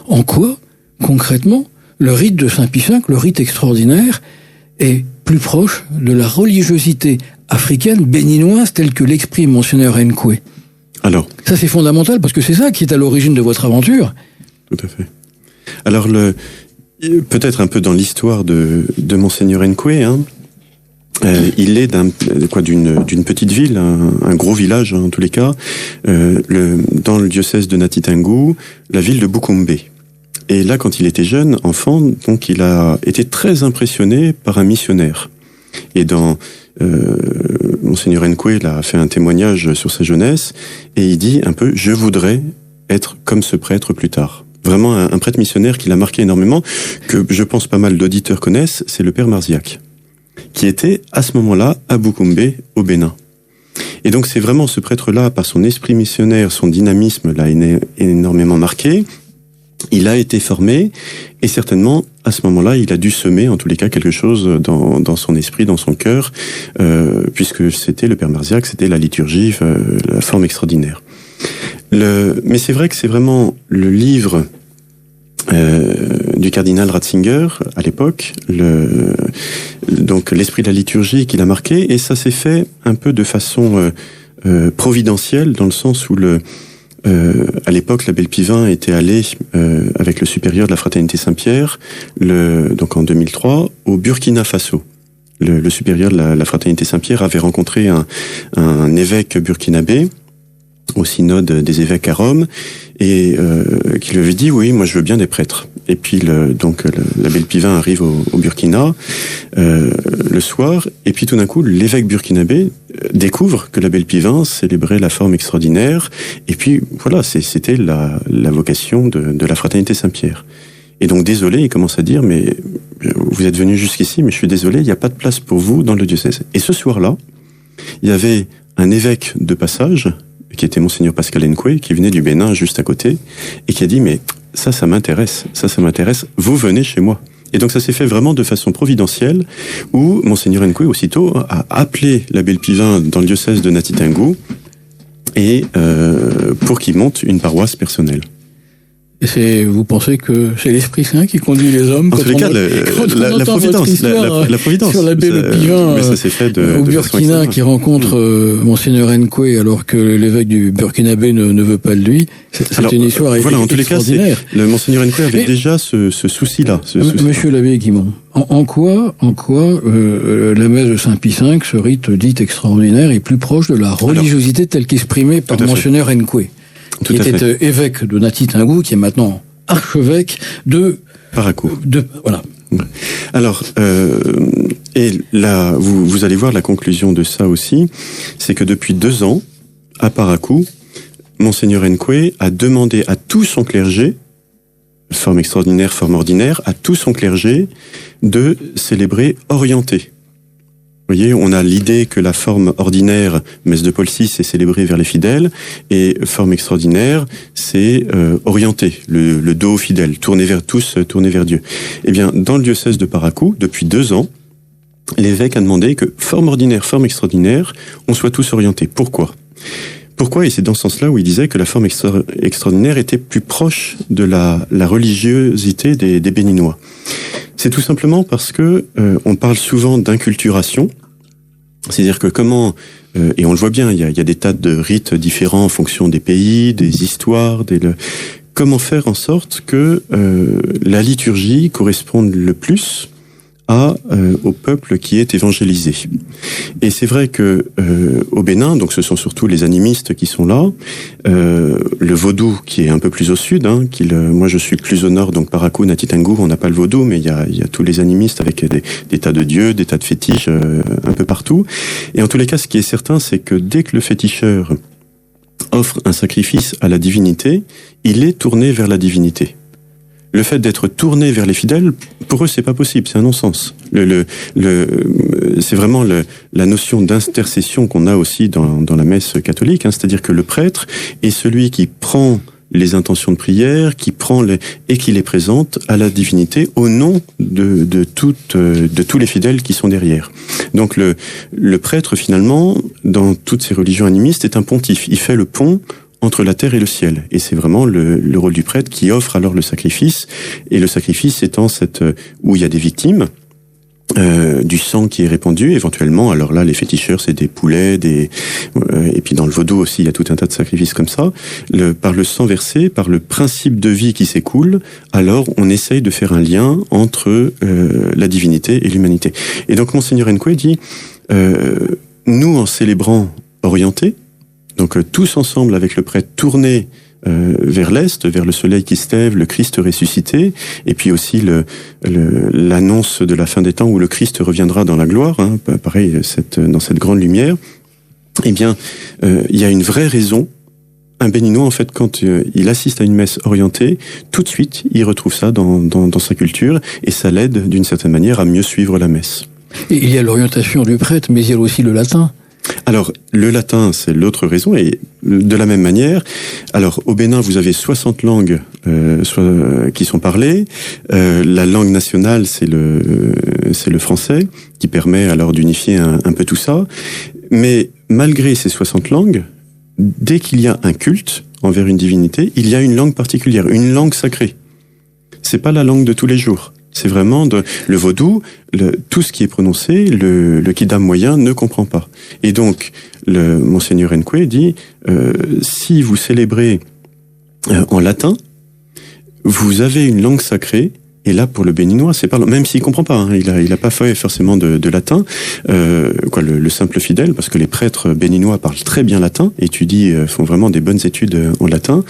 En quoi, concrètement, le rite de Saint Pie V, le rite extraordinaire, est plus proche de la religiosité africaine, béninoise, telle que l'exprime Monseigneur Nkwe? Alors, ça c'est fondamental, parce que c'est ça qui est à l'origine de votre aventure. Tout à fait. Alors, peut-être un peu dans l'histoire de Monseigneur Nkwe, il est d'une petite ville, un gros village en tous les cas, dans le diocèse de Natitingou, la ville de Bukumbe. Et là, quand il était jeune, enfant, donc il a été très impressionné par un missionnaire. Et Monseigneur Nkwe a fait un témoignage sur sa jeunesse, et il dit un peu, je voudrais être comme ce prêtre plus tard. Vraiment un prêtre missionnaire qui l'a marqué énormément, que je pense pas mal d'auditeurs connaissent, c'est le père Marziac, qui était à ce moment-là à Boukoumbe, au Bénin. Et donc c'est vraiment ce prêtre-là, par son esprit missionnaire, son dynamisme l'a énormément marqué. Il a été formé, et certainement, à ce moment-là, il a dû semer, en tous les cas, quelque chose dans son esprit, dans son cœur, puisque c'était le Père Marziac, c'était la liturgie, la forme extraordinaire. Mais c'est vrai que c'est vraiment le livre du cardinal Ratzinger, à l'époque, donc l'esprit de la liturgie qui l'a marqué, et ça s'est fait un peu de façon providentielle, dans le sens où à l'époque, l'abbé Pivin était allé avec le supérieur de la Fraternité Saint-Pierre, donc en 2003, au Burkina Faso. Le supérieur de la Fraternité Saint-Pierre avait rencontré un évêque burkinabé au synode des évêques à Rome, et qui lui avait dit oui, moi je veux bien des prêtres. Et puis l'abbé Pivin arrive au Burkina le soir, et puis tout d'un coup l'évêque burkinabé découvre que l'abbé Pivin célébrait la forme extraordinaire, et puis voilà, c'était la vocation de la Fraternité Saint-Pierre. Et donc désolé, il commence à dire mais vous êtes venu jusqu'ici, mais je suis désolé, il n'y a pas de place pour vous dans le diocèse. Et ce soir-là, il y avait un évêque de passage qui était Monseigneur Pascal Nkwe, qui venait du Bénin juste à côté, et qui a dit, mais ça m'intéresse, vous venez chez moi. Et donc ça s'est fait vraiment de façon providentielle, où Monseigneur Nkwe, aussitôt, a appelé l'abbé Pivin dans le diocèse de Natitingou, et pour qu'il monte une paroisse personnelle. Et vous pensez que c'est l'Esprit Saint qui conduit les hommes? En tous les cas, la providence, la providence. Sur l'abbé Le Pivin au Burkina qui rencontre Monseigneur Nkwe alors que l'évêque du Burkinabé ne veut pas de lui. C'est une histoire en tous les cas, le Monseigneur Nkwe avait déjà ce souci-là. Monsieur l'abbé Guimond, en quoi la messe de Saint Pie V, ce rite dit extraordinaire, est plus proche de la religiosité telle qu'exprimée par Monseigneur Nkwe, qui était évêque de Natitingou, qui est maintenant archevêque de Parakou. Voilà. Alors, et là, vous allez voir la conclusion de ça aussi, c'est que depuis 2 ans, à Parakou, Monseigneur Nkwe a demandé à tout son clergé, forme extraordinaire, forme ordinaire, à tout son clergé de célébrer orienté. Vous voyez, on a l'idée que la forme ordinaire, messe de Paul VI, c'est célébrée vers les fidèles, et forme extraordinaire, c'est orienté, le dos aux fidèles, tourné vers Dieu. Eh bien, dans le diocèse de Parakou, depuis 2 ans, l'évêque a demandé que forme ordinaire, forme extraordinaire, on soit tous orientés. Pourquoi ? Et c'est dans ce sens-là où il disait que la forme extraordinaire était plus proche de la religiosité des Béninois. C'est tout simplement parce que on parle souvent d'inculturation, c'est-à-dire que comment, et on le voit bien, il y a des tas de rites différents en fonction des pays, des histoires, comment faire en sorte que la liturgie corresponde le plus au peuple qui est évangélisé. Et c'est vrai que au Bénin, donc ce sont surtout les animistes qui sont là, le vaudou qui est un peu plus au sud, moi je suis plus au nord, donc Parakou, Natitingou, on n'a pas le vaudou, mais il y a tous les animistes avec des tas de dieux, des tas de fétiches un peu partout. Et en tous les cas, ce qui est certain, c'est que dès que le féticheur offre un sacrifice à la divinité, il est tourné vers la divinité. Le fait d'être tourné vers les fidèles, pour eux, c'est pas possible, c'est un non-sens. C'est vraiment la notion d'intercession qu'on a aussi dans la messe catholique, c'est-à-dire que le prêtre est celui qui prend les intentions de prière, et qui les présente à la divinité au nom de tous les fidèles qui sont derrière. Donc le prêtre, finalement, dans toutes ces religions animistes, est un pontife. Il fait le pont entre la terre et le ciel. Et c'est vraiment le rôle du prêtre qui offre alors le sacrifice. Et le sacrifice étant où il y a des victimes, du sang qui est répandu, éventuellement. Alors là, les féticheurs, c'est des poulets, et puis dans le vaudou aussi, il y a tout un tas de sacrifices comme ça. Par le sang versé, par le principe de vie qui s'écoule, alors on essaye de faire un lien entre la divinité et l'humanité. Et donc, Monseigneur Nkwe dit, nous, en célébrant orienté, donc tous ensemble avec le prêtre tournés vers l'Est, vers le soleil qui se lève, le Christ ressuscité, et puis aussi l'annonce de la fin des temps où le Christ reviendra dans la gloire, pareil, dans cette grande lumière, eh bien, il y a une vraie raison. Un Béninois, en fait, quand il assiste à une messe orientée, tout de suite, il retrouve ça dans sa culture, et ça l'aide, d'une certaine manière, à mieux suivre la messe. Et il y a l'orientation du prêtre, mais il y a aussi le latin. Alors, le latin, c'est l'autre raison, et de la même manière, alors au Bénin, vous avez 60 langues qui sont parlées. La langue nationale, c'est le français, qui permet alors d'unifier un peu tout ça. Mais malgré ces 60 langues, dès qu'il y a un culte envers une divinité, il y a une langue particulière, une langue sacrée. C'est pas la langue de tous les jours. C'est vraiment le vaudou, tout ce qui est prononcé, le kidam moyen ne comprend pas. Et donc, Monseigneur Nkwe dit, si vous célébrez en latin, vous avez une langue sacrée. Et là, pour le béninois, c'est pas même s'il comprend pas, hein, il a pas fait forcément de latin, le simple fidèle, parce que les prêtres béninois parlent très bien latin, font vraiment des bonnes études en latin.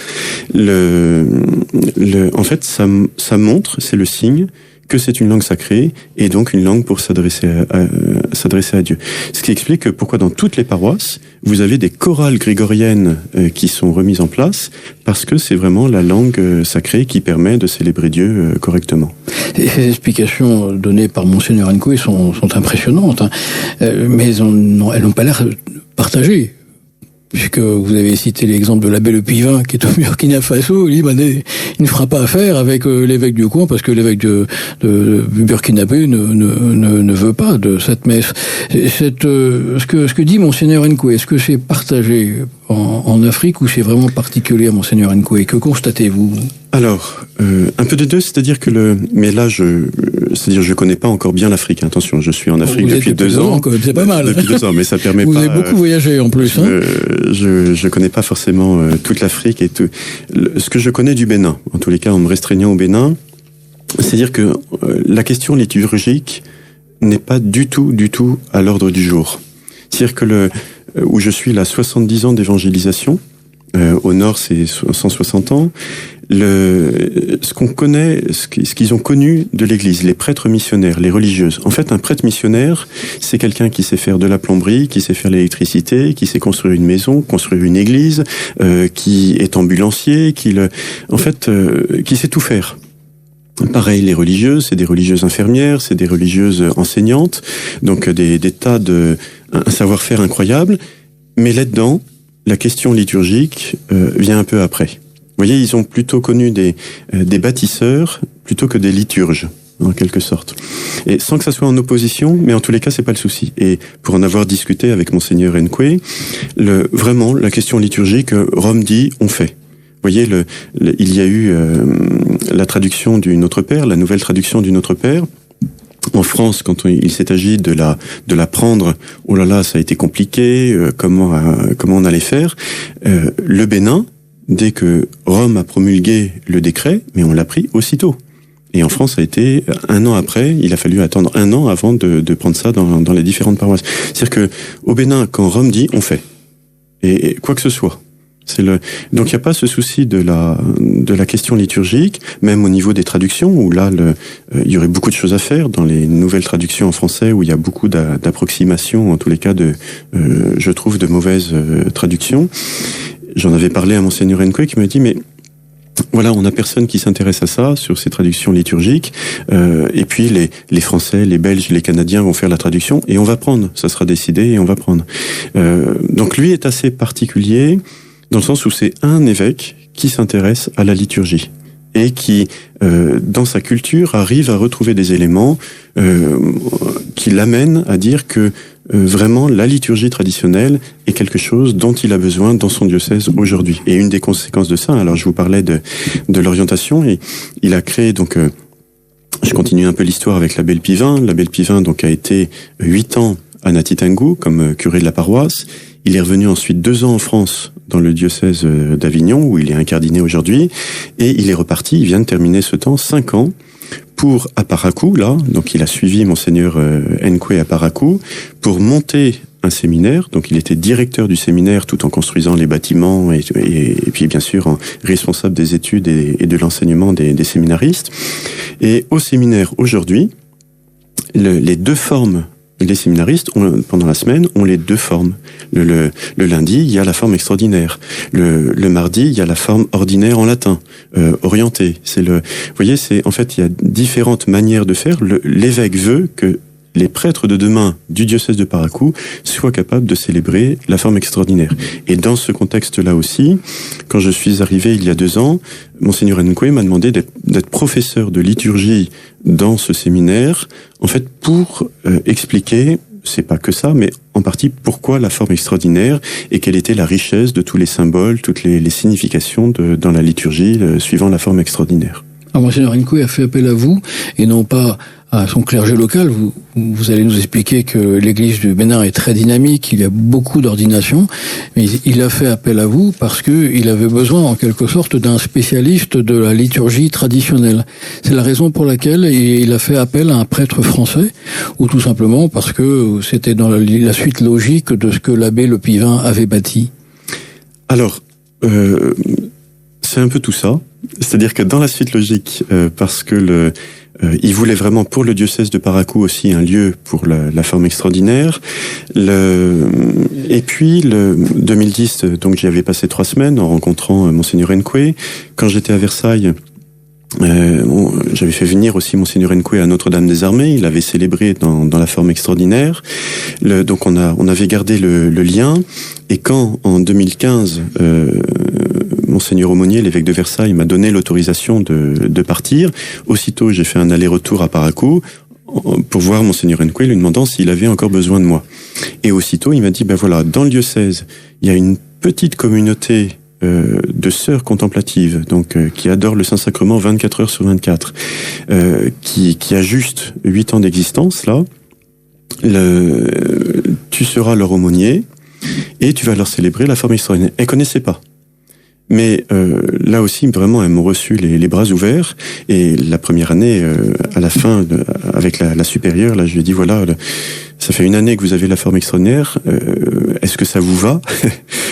En fait, ça montre, c'est le signe que c'est une langue sacrée et donc une langue pour s'adresser à Dieu. Ce qui explique pourquoi dans toutes les paroisses, vous avez des chorales grégoriennes qui sont remises en place parce que c'est vraiment la langue sacrée qui permet de célébrer Dieu correctement. Et ces explications données par Monseigneur Nkwe sont impressionnantes, hein, mais elles n'ont pas l'air partagées. Puisque vous avez cité l'exemple de l'abbé Le Pivin qui est au Burkina Faso, il ne fera pas affaire avec l'évêque du coin parce que l'évêque de Burkinabé ne veut pas de cette messe. Ce que dit Monseigneur Nkwe, est-ce que c'est partagé en Afrique ou c'est vraiment particulier à Monseigneur Nkwe? Que constatez-vous? Alors, un peu des deux, c'est-à-dire mais là, je connais pas encore bien l'Afrique. Attention, je suis en Afrique depuis 2 ans. C'est pas mal. Depuis 2 ans, mais ça permet vous pas. Vous avez beaucoup voyagé en plus. Je connais pas forcément toute l'Afrique et tout. Ce que je connais du Bénin, en tous les cas, en me restreignant au Bénin, c'est-à-dire que la question liturgique n'est pas du tout à l'ordre du jour. C'est-à-dire que où je suis là, 70 ans d'évangélisation. Au nord, c'est 160 ans. Ce qu'on connaît, ce qu'ils ont connu de l'Église, les prêtres missionnaires, les religieuses. En fait, un prêtre missionnaire, c'est quelqu'un qui sait faire de la plomberie, qui sait faire l'électricité, qui sait construire une maison, construire une église, qui est ambulancier, qui sait tout faire. Pareil, les religieuses, c'est des religieuses infirmières, c'est des religieuses enseignantes, donc des tas un savoir-faire incroyable. Mais là-dedans, la question liturgique vient un peu après. Vous voyez, ils ont plutôt connu des bâtisseurs plutôt que des liturges, en quelque sorte. Et sans que ça soit en opposition, mais en tous les cas, c'est pas le souci. Et pour en avoir discuté avec Monseigneur Nkwe, vraiment, la question liturgique, Rome dit, on fait. Vous voyez, il y a eu la traduction du Notre Père, la nouvelle traduction du Notre Père. En France, quand il s'est agi de la prendre, oh là là, ça a été compliqué, comment on allait faire. Le Bénin, dès que Rome a promulgué le décret, mais on l'a pris aussitôt. Et en France, ça a été 1 an après, il a fallu attendre 1 an avant de prendre ça dans les différentes paroisses. C'est-à-dire que au Bénin, quand Rome dit, on fait. Et quoi que ce soit. Donc il n'y a pas ce souci de la question liturgique, même au niveau des traductions, où là, il y aurait beaucoup de choses à faire dans les nouvelles traductions en français, où il y a beaucoup d'approximations, en tous les cas je trouve, de mauvaises traductions. J'en avais parlé à Monseigneur Nkwe qui m'a dit, mais voilà, on n'a personne qui s'intéresse à ça, sur ces traductions liturgiques, et puis les Français, les Belges, les Canadiens vont faire la traduction, et on va prendre, ça sera décidé, et on va prendre. Donc lui est assez particulier, dans le sens où c'est un évêque qui s'intéresse à la liturgie, et qui, dans sa culture, arrive à retrouver des éléments qui l'amènent à dire que vraiment la liturgie traditionnelle est quelque chose dont il a besoin dans son diocèse aujourd'hui. Et une des conséquences de ça, alors je vous parlais de l'orientation, et il a créé donc... je continue un peu l'histoire avec l'abbé Le Pivin. L'abbé Le Pivin donc a été 8 ans à Natitangu comme curé de la paroisse. Il est revenu ensuite 2 ans en France dans le diocèse d'Avignon où il est incardiné aujourd'hui, et il est reparti, il vient de terminer ce temps, 5 ans pour à Parakou, là, donc il a suivi Monseigneur Nkwe à Parakou pour monter un séminaire. Donc il était directeur du séminaire tout en construisant les bâtiments et puis bien sûr responsable des études et de l'enseignement des séminaristes. Et au séminaire aujourd'hui, les 2 formes les séminaristes, pendant la semaine, ont les 2 formes. Le lundi, il y a la forme extraordinaire. Le mardi, il y a la forme ordinaire en latin, orientée. Vous voyez, en fait, il y a différentes manières de faire. L'évêque veut que les prêtres de demain du diocèse de Parakou soient capables de célébrer la forme extraordinaire. Et dans ce contexte-là aussi, quand je suis arrivé il y a 2 ans, Monseigneur Nkwe m'a demandé d'être professeur de liturgie dans ce séminaire, en fait, pour expliquer, c'est pas que ça, mais en partie pourquoi la forme extraordinaire et quelle était la richesse de tous les symboles, toutes les significations dans la liturgie suivant la forme extraordinaire. Alors, Monseigneur Nkwe a fait appel à vous, et non pas à son clergé local. Vous allez nous expliquer que l'église du Bénin est très dynamique, il y a beaucoup d'ordinations, mais il a fait appel à vous parce qu'il avait besoin, en quelque sorte, d'un spécialiste de la liturgie traditionnelle. C'est la raison pour laquelle il a fait appel à un prêtre français, ou tout simplement parce que c'était dans la suite logique de ce que l'abbé Le Pivin avait bâti. Alors, c'est un peu tout ça. C'est-à-dire que dans la suite logique, parce que il voulait vraiment pour le diocèse de Parakou aussi un lieu pour la forme extraordinaire. Et puis, 2010, donc j'y avais passé 3 semaines en rencontrant Monseigneur Nkwe. Quand j'étais à Versailles, j'avais fait venir aussi Monseigneur Nkwe à Notre-Dame-des-Armées. Il avait célébré dans la forme extraordinaire. Donc on avait gardé le lien. Et quand, en 2015, Monseigneur Aumônier, l'évêque de Versailles, m'a donné l'autorisation de partir, aussitôt j'ai fait un aller-retour à Parakou pour voir Monseigneur Nkwe, lui demandant s'il avait encore besoin de moi. Et aussitôt, il m'a dit, ben voilà, dans le diocèse, il y a une petite communauté de sœurs contemplatives, donc qui adorent le Saint-Sacrement 24 heures sur 24, qui a juste 8 ans d'existence, là. Tu seras leur aumônier et tu vas leur célébrer la forme extraordinaire. Elles connaissaient pas. Mais là aussi, vraiment, elles m'ont reçu les bras ouverts. Et la première année, à la fin, avec la supérieure, là, je lui ai dit, voilà, ça fait 1 année que vous avez la forme extraordinaire. Est-ce que ça vous va?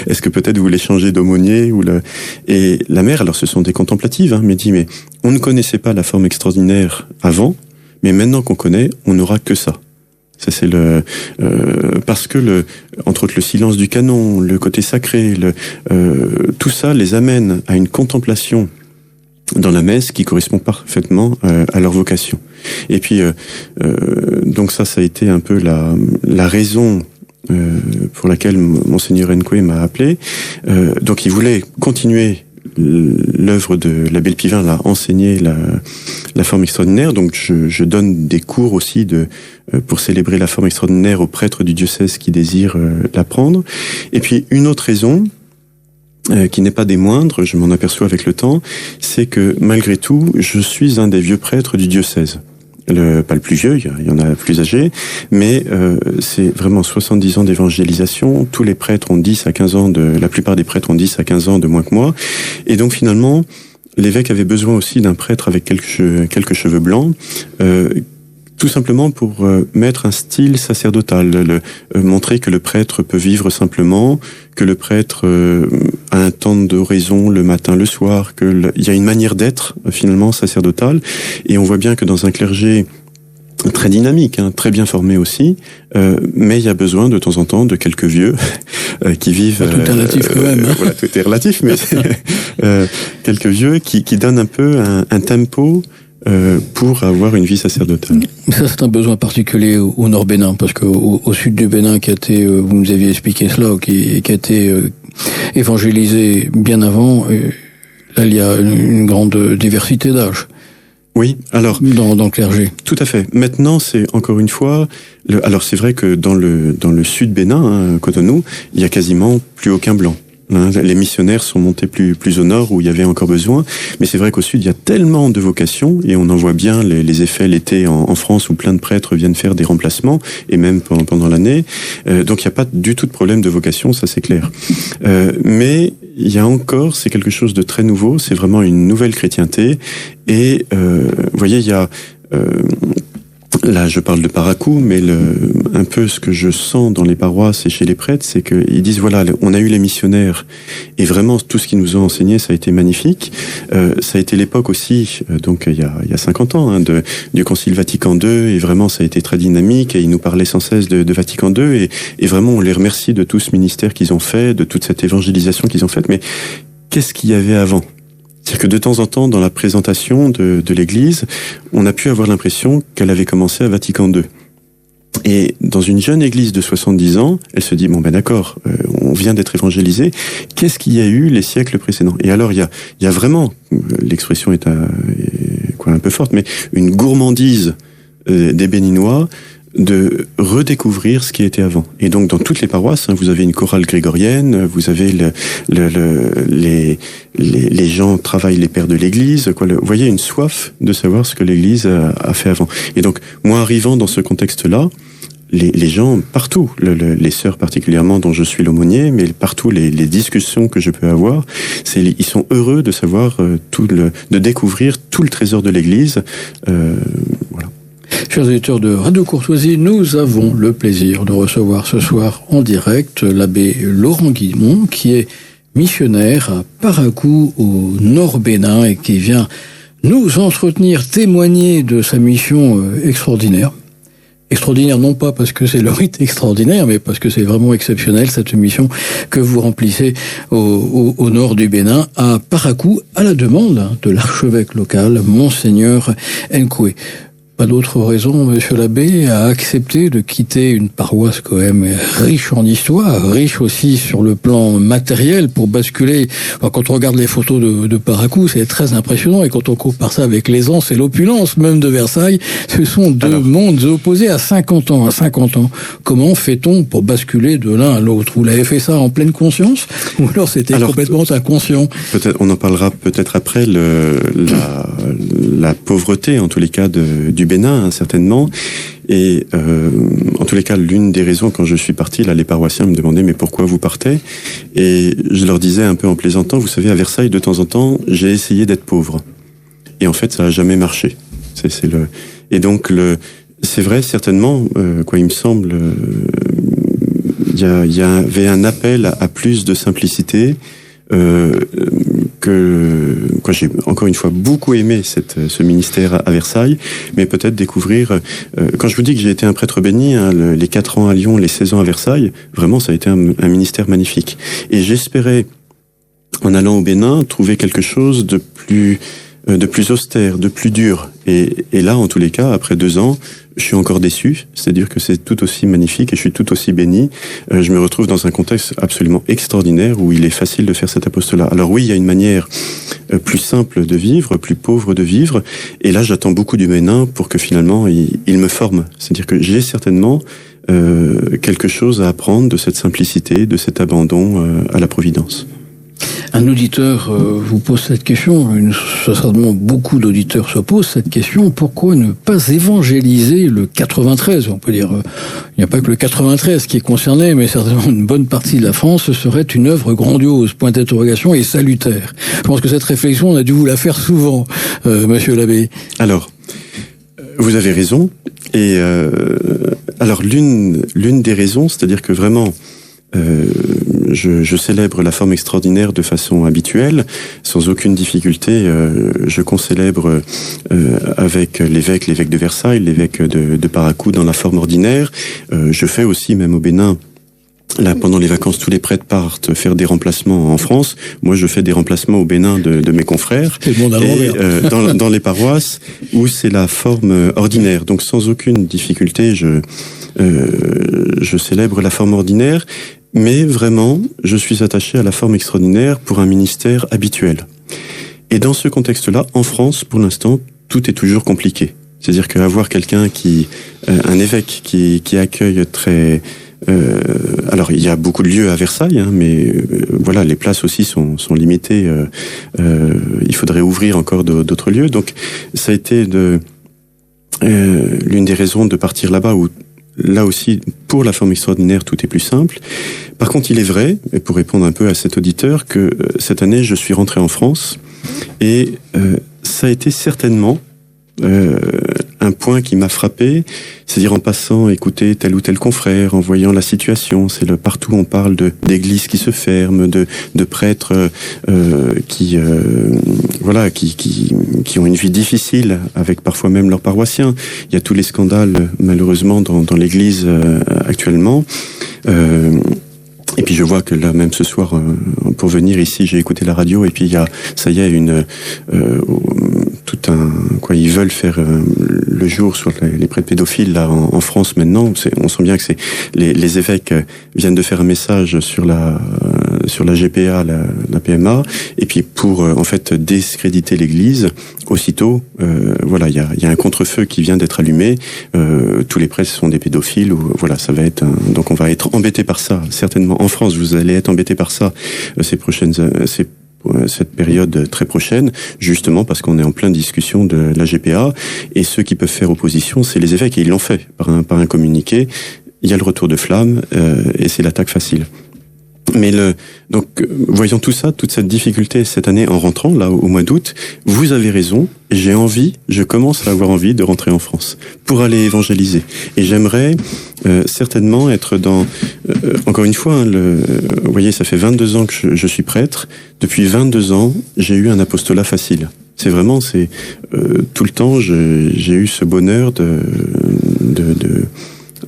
Est-ce que peut-être vous voulez changer d'aumônier Et la mère, alors ce sont des contemplatives, m'a dit, mais on ne connaissait pas la forme extraordinaire avant, mais maintenant qu'on connaît, on n'aura que ça. Ça c'est parce que entre autres le silence du canon, le côté sacré, tout ça les amène à une contemplation dans la messe qui correspond parfaitement à leur vocation. Et puis donc ça a été un peu la raison pour laquelle Monseigneur Nkwe m'a appelé. Donc il voulait continuer l'œuvre de l'abbé Le Pivin, là, enseigner la forme extraordinaire. Donc je donne des cours aussi pour célébrer la forme extraordinaire aux prêtres du diocèse qui désirent l'apprendre. Et puis une autre raison, qui n'est pas des moindres, je m'en aperçois avec le temps, c'est que malgré tout, je suis un des vieux prêtres du diocèse. Pas le plus vieux, il y en a plus âgés, mais c'est vraiment 70 ans d'évangélisation. Tous les prêtres ont 10 à 15 ans la plupart des prêtres ont 10 à 15 ans de moins que moi. Et donc finalement, l'évêque avait besoin aussi d'un prêtre avec quelques cheveux blancs, tout simplement pour mettre un style sacerdotal, montrer que le prêtre peut vivre simplement, que le prêtre a un temps d'oraison le matin, le soir, il y a une manière d'être finalement sacerdotale, et on voit bien que dans un clergé très dynamique, très bien formé aussi, mais il y a besoin de temps en temps de quelques vieux qui vivent... Tout est relatif quand même. Voilà, tout est relatif, mais quelques vieux qui donnent un peu un tempo pour avoir une vie sacerdotale. Ça, c'est un besoin particulier au Nord Bénin, parce que au sud du Bénin, qui a été, vous nous aviez expliqué cela, qui a été évangélisé bien avant, là, il y a une grande diversité d'âge. Oui, alors dans le clergé. Tout à fait. Maintenant, c'est encore une fois, alors c'est vrai que dans le sud Bénin, Cotonou, il y a quasiment plus aucun blanc. Les missionnaires sont montés plus au nord où il y avait encore besoin, mais c'est vrai qu'au sud il y a tellement de vocations et on en voit bien les effets l'été en France où plein de prêtres viennent faire des remplacements et même pendant l'année. Donc il n'y a pas du tout de problème de vocation, ça c'est clair. Mais il y a encore, c'est quelque chose de très nouveau, c'est vraiment une nouvelle chrétienté et vous voyez il y a là, je parle de Parakou, mais un peu ce que je sens dans les paroisses et chez les prêtres, c'est qu'ils disent, voilà, on a eu les missionnaires, et vraiment, tout ce qu'ils nous ont enseigné, ça a été magnifique. Ça a été l'époque aussi, donc il y a 50 ans, du Concile Vatican II, et vraiment, ça a été très dynamique, et ils nous parlaient sans cesse de Vatican II, et vraiment, on les remercie de tout ce ministère qu'ils ont fait, de toute cette évangélisation qu'ils ont faite, mais qu'est-ce qu'il y avait avant ? C'est-à-dire que de temps en temps, dans la présentation de l'Église, on a pu avoir l'impression qu'elle avait commencé à Vatican II. Et dans une jeune église de 70 ans, elle se dit, bon ben d'accord, on vient d'être évangélisé, qu'est-ce qu'il y a eu les siècles précédents? Et alors il y a vraiment, l'expression est un peu forte, mais une gourmandise des Béninois de redécouvrir ce qui était avant. Et donc dans toutes les paroisses, vous avez une chorale grégorienne, vous avez les gens travaillent les pères de l'Église, vous voyez une soif de savoir ce que l'Église a fait avant. Et donc moi arrivant dans ce contexte-là, les gens partout, les sœurs particulièrement dont je suis l'aumônier, mais partout les discussions que je peux avoir, ils sont heureux de savoir de découvrir tout le trésor de l'Église. Voilà. Chers auditeurs de Radio Courtoisie, nous avons le plaisir de recevoir ce soir en direct l'abbé Laurent Guillemont, qui est missionnaire à Paracou, au Nord Bénin, et qui vient nous entretenir, témoigner de sa mission extraordinaire. Extraordinaire non pas parce que c'est le rite extraordinaire, mais parce que c'est vraiment exceptionnel, cette mission que vous remplissez au nord du Bénin, à Paracou, à la demande de l'archevêque local, Monseigneur Nkoué. Pas d'autre raison, monsieur l'abbé, à accepter de quitter une paroisse quand même riche en histoire, riche aussi sur le plan matériel, pour basculer. Enfin, quand on regarde les photos de Paracou, c'est très impressionnant, et quand on compare ça avec l'aisance et l'opulence même de Versailles, ce sont deux mondes opposés à 50 ans. À 50 ans, comment fait-on pour basculer de l'un à l'autre? Vous l'avez fait ça en pleine conscience, ou alors c'était complètement inconscient? Peut-être, on en parlera peut-être après, la pauvreté, en tous les cas, du Bénin, certainement. Et en tous les cas, l'une des raisons, quand je suis parti, là, les paroissiens me demandaient, mais pourquoi vous partez? Et je leur disais un peu en plaisantant, vous savez, à Versailles, de temps en temps, j'ai essayé d'être pauvre. Et en fait, ça a jamais marché. Et donc, c'est vrai, certainement, il me semble, il y avait un appel à plus de simplicité, j'ai encore une fois beaucoup aimé ce ministère à Versailles, mais peut-être découvrir, quand je vous dis que j'ai été un prêtre béni, les 4 ans à Lyon, les 16 ans à Versailles, vraiment ça a été un ministère magnifique. Et j'espérais, en allant au Bénin, trouver quelque chose de plus austère, de plus dur. Et là, en tous les cas, après 2 ans, je suis encore déçu, c'est-à-dire que c'est tout aussi magnifique et je suis tout aussi béni. Je me retrouve dans un contexte absolument extraordinaire où il est facile de faire cet apostolat. Alors oui, il y a une manière plus simple de vivre, plus pauvre de vivre, et là j'attends beaucoup du Bénin pour que finalement il me forme. C'est-à-dire que j'ai certainement quelque chose à apprendre de cette simplicité, de cet abandon à la providence. Un auditeur vous pose cette question, certainement beaucoup d'auditeurs se posent cette question, pourquoi ne pas évangéliser le 93? On peut dire, il n'y a pas que le 93 qui est concerné, mais certainement une bonne partie de la France, ce serait une œuvre grandiose, point d'interrogation, et salutaire. Je pense que cette réflexion, on a dû vous la faire souvent, monsieur l'abbé. Alors, vous avez raison, et alors l'une des raisons, c'est-à-dire que vraiment, je célèbre la forme extraordinaire de façon habituelle, sans aucune difficulté. Je concélèbre avec l'évêque de Versailles, l'évêque de Paracou dans la forme ordinaire. Je fais aussi, même au Bénin, là, pendant les vacances, tous les prêtres partent faire des remplacements en France. Moi, je fais des remplacements au Bénin de mes confrères. C'est le monde à l'envers. Dans les paroisses où c'est la forme ordinaire. Donc, sans aucune difficulté, je célèbre la forme ordinaire. Mais vraiment, je suis attaché à la forme extraordinaire pour un ministère habituel. Et dans ce contexte-là, en France, pour l'instant, tout est toujours compliqué. C'est-à-dire qu'avoir quelqu'un un évêque qui accueille très... alors, il y a beaucoup de lieux à Versailles, mais voilà, les places aussi sont limitées. Il faudrait ouvrir encore d'autres lieux. Donc, ça a été l'une des raisons de partir là-bas où là aussi, pour la forme extraordinaire, tout est plus simple. Par contre, il est vrai, et pour répondre un peu à cet auditeur, que cette année, je suis rentré en France, et ça a été certainement un point qui m'a frappé, c'est-à-dire en passant écouter tel ou tel confrère, en voyant la situation, partout on parle d'églises qui se ferment, de prêtres qui ont une vie difficile avec parfois même leurs paroissiens. Il y a tous les scandales malheureusement dans l'église actuellement. Et puis je vois que là même ce soir, pour venir ici, j'ai écouté la radio et puis il y a ils veulent faire le jour sur les prêtres pédophiles là en France maintenant. On sent bien que les évêques viennent de faire un message sur la GPA, la PMA, et puis pour en fait discréditer l'Église. Aussitôt, il y a un contre-feu qui vient d'être allumé. Tous les prêtres sont des pédophiles. Ça va être donc on va être embêté par ça. Certainement en France, vous allez être embêté par ça cette période très prochaine, justement parce qu'on est en pleine discussion de la GPA, et ceux qui peuvent faire opposition, c'est les évêques, et ils l'ont fait par un communiqué. Il y a le retour de flamme, et c'est l'attaque facile. Mais voyant tout ça, toute cette difficulté cette année en rentrant, là, au mois d'août, vous avez raison, je commence à avoir envie de rentrer en France pour aller évangéliser. Et j'aimerais certainement être encore une fois, vous voyez, ça fait 22 ans que je suis prêtre. Depuis 22 ans, j'ai eu un apostolat facile. C'est vraiment, tout le temps, j'ai eu ce bonheur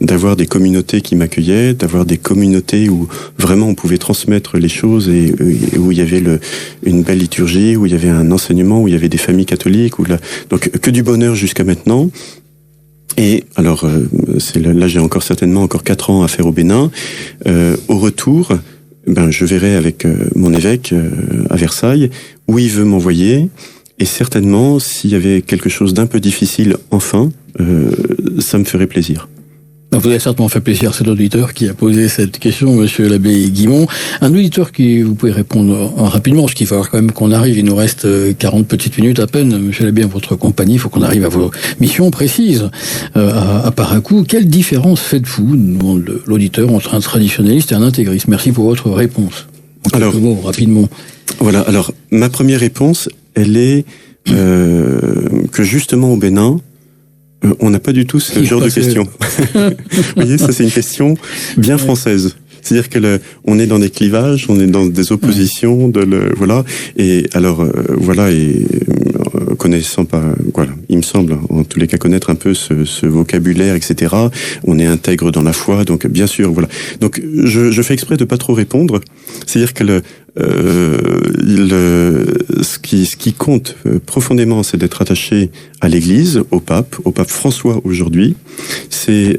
d'avoir des communautés qui m'accueillaient, d'avoir des communautés où vraiment on pouvait transmettre les choses et où il y avait une belle liturgie, où il y avait un enseignement, où il y avait des familles catholiques, donc que du bonheur jusqu'à maintenant. Et alors, là j'ai certainement 4 ans à faire au Bénin. Au retour, je verrai avec mon évêque à Versailles où il veut m'envoyer. Et certainement, s'il y avait quelque chose d'un peu difficile, enfin, ça me ferait plaisir. Vous avez certainement fait plaisir à cet auditeur qui a posé cette question, monsieur l'abbé Guimond. Un auditeur qui, vous pouvez répondre rapidement, parce qu'il va falloir quand même qu'on arrive, il nous reste 40 petites minutes à peine, monsieur l'abbé, en votre compagnie, il faut qu'on arrive à vos missions précises. À part un coup, quelle différence faites-vous, demande l'auditeur, entre un traditionnaliste et un intégriste? Merci pour votre réponse. Alors, rapidement. Voilà, alors, ma première réponse, elle est que justement au Bénin, on n'a pas du tout ce genre de questions. Vous voyez, ça c'est une question bien française. C'est-à-dire que on est dans des clivages, on est dans des oppositions, Et alors, connaissant pas, il me semble, en tous les cas, connaître un peu ce vocabulaire, etc. On est intègre dans la foi, donc bien sûr, voilà. Donc, je fais exprès de pas trop répondre. C'est-à-dire que ce qui compte profondément, c'est d'être attaché à l'Église, au pape François aujourd'hui. C'est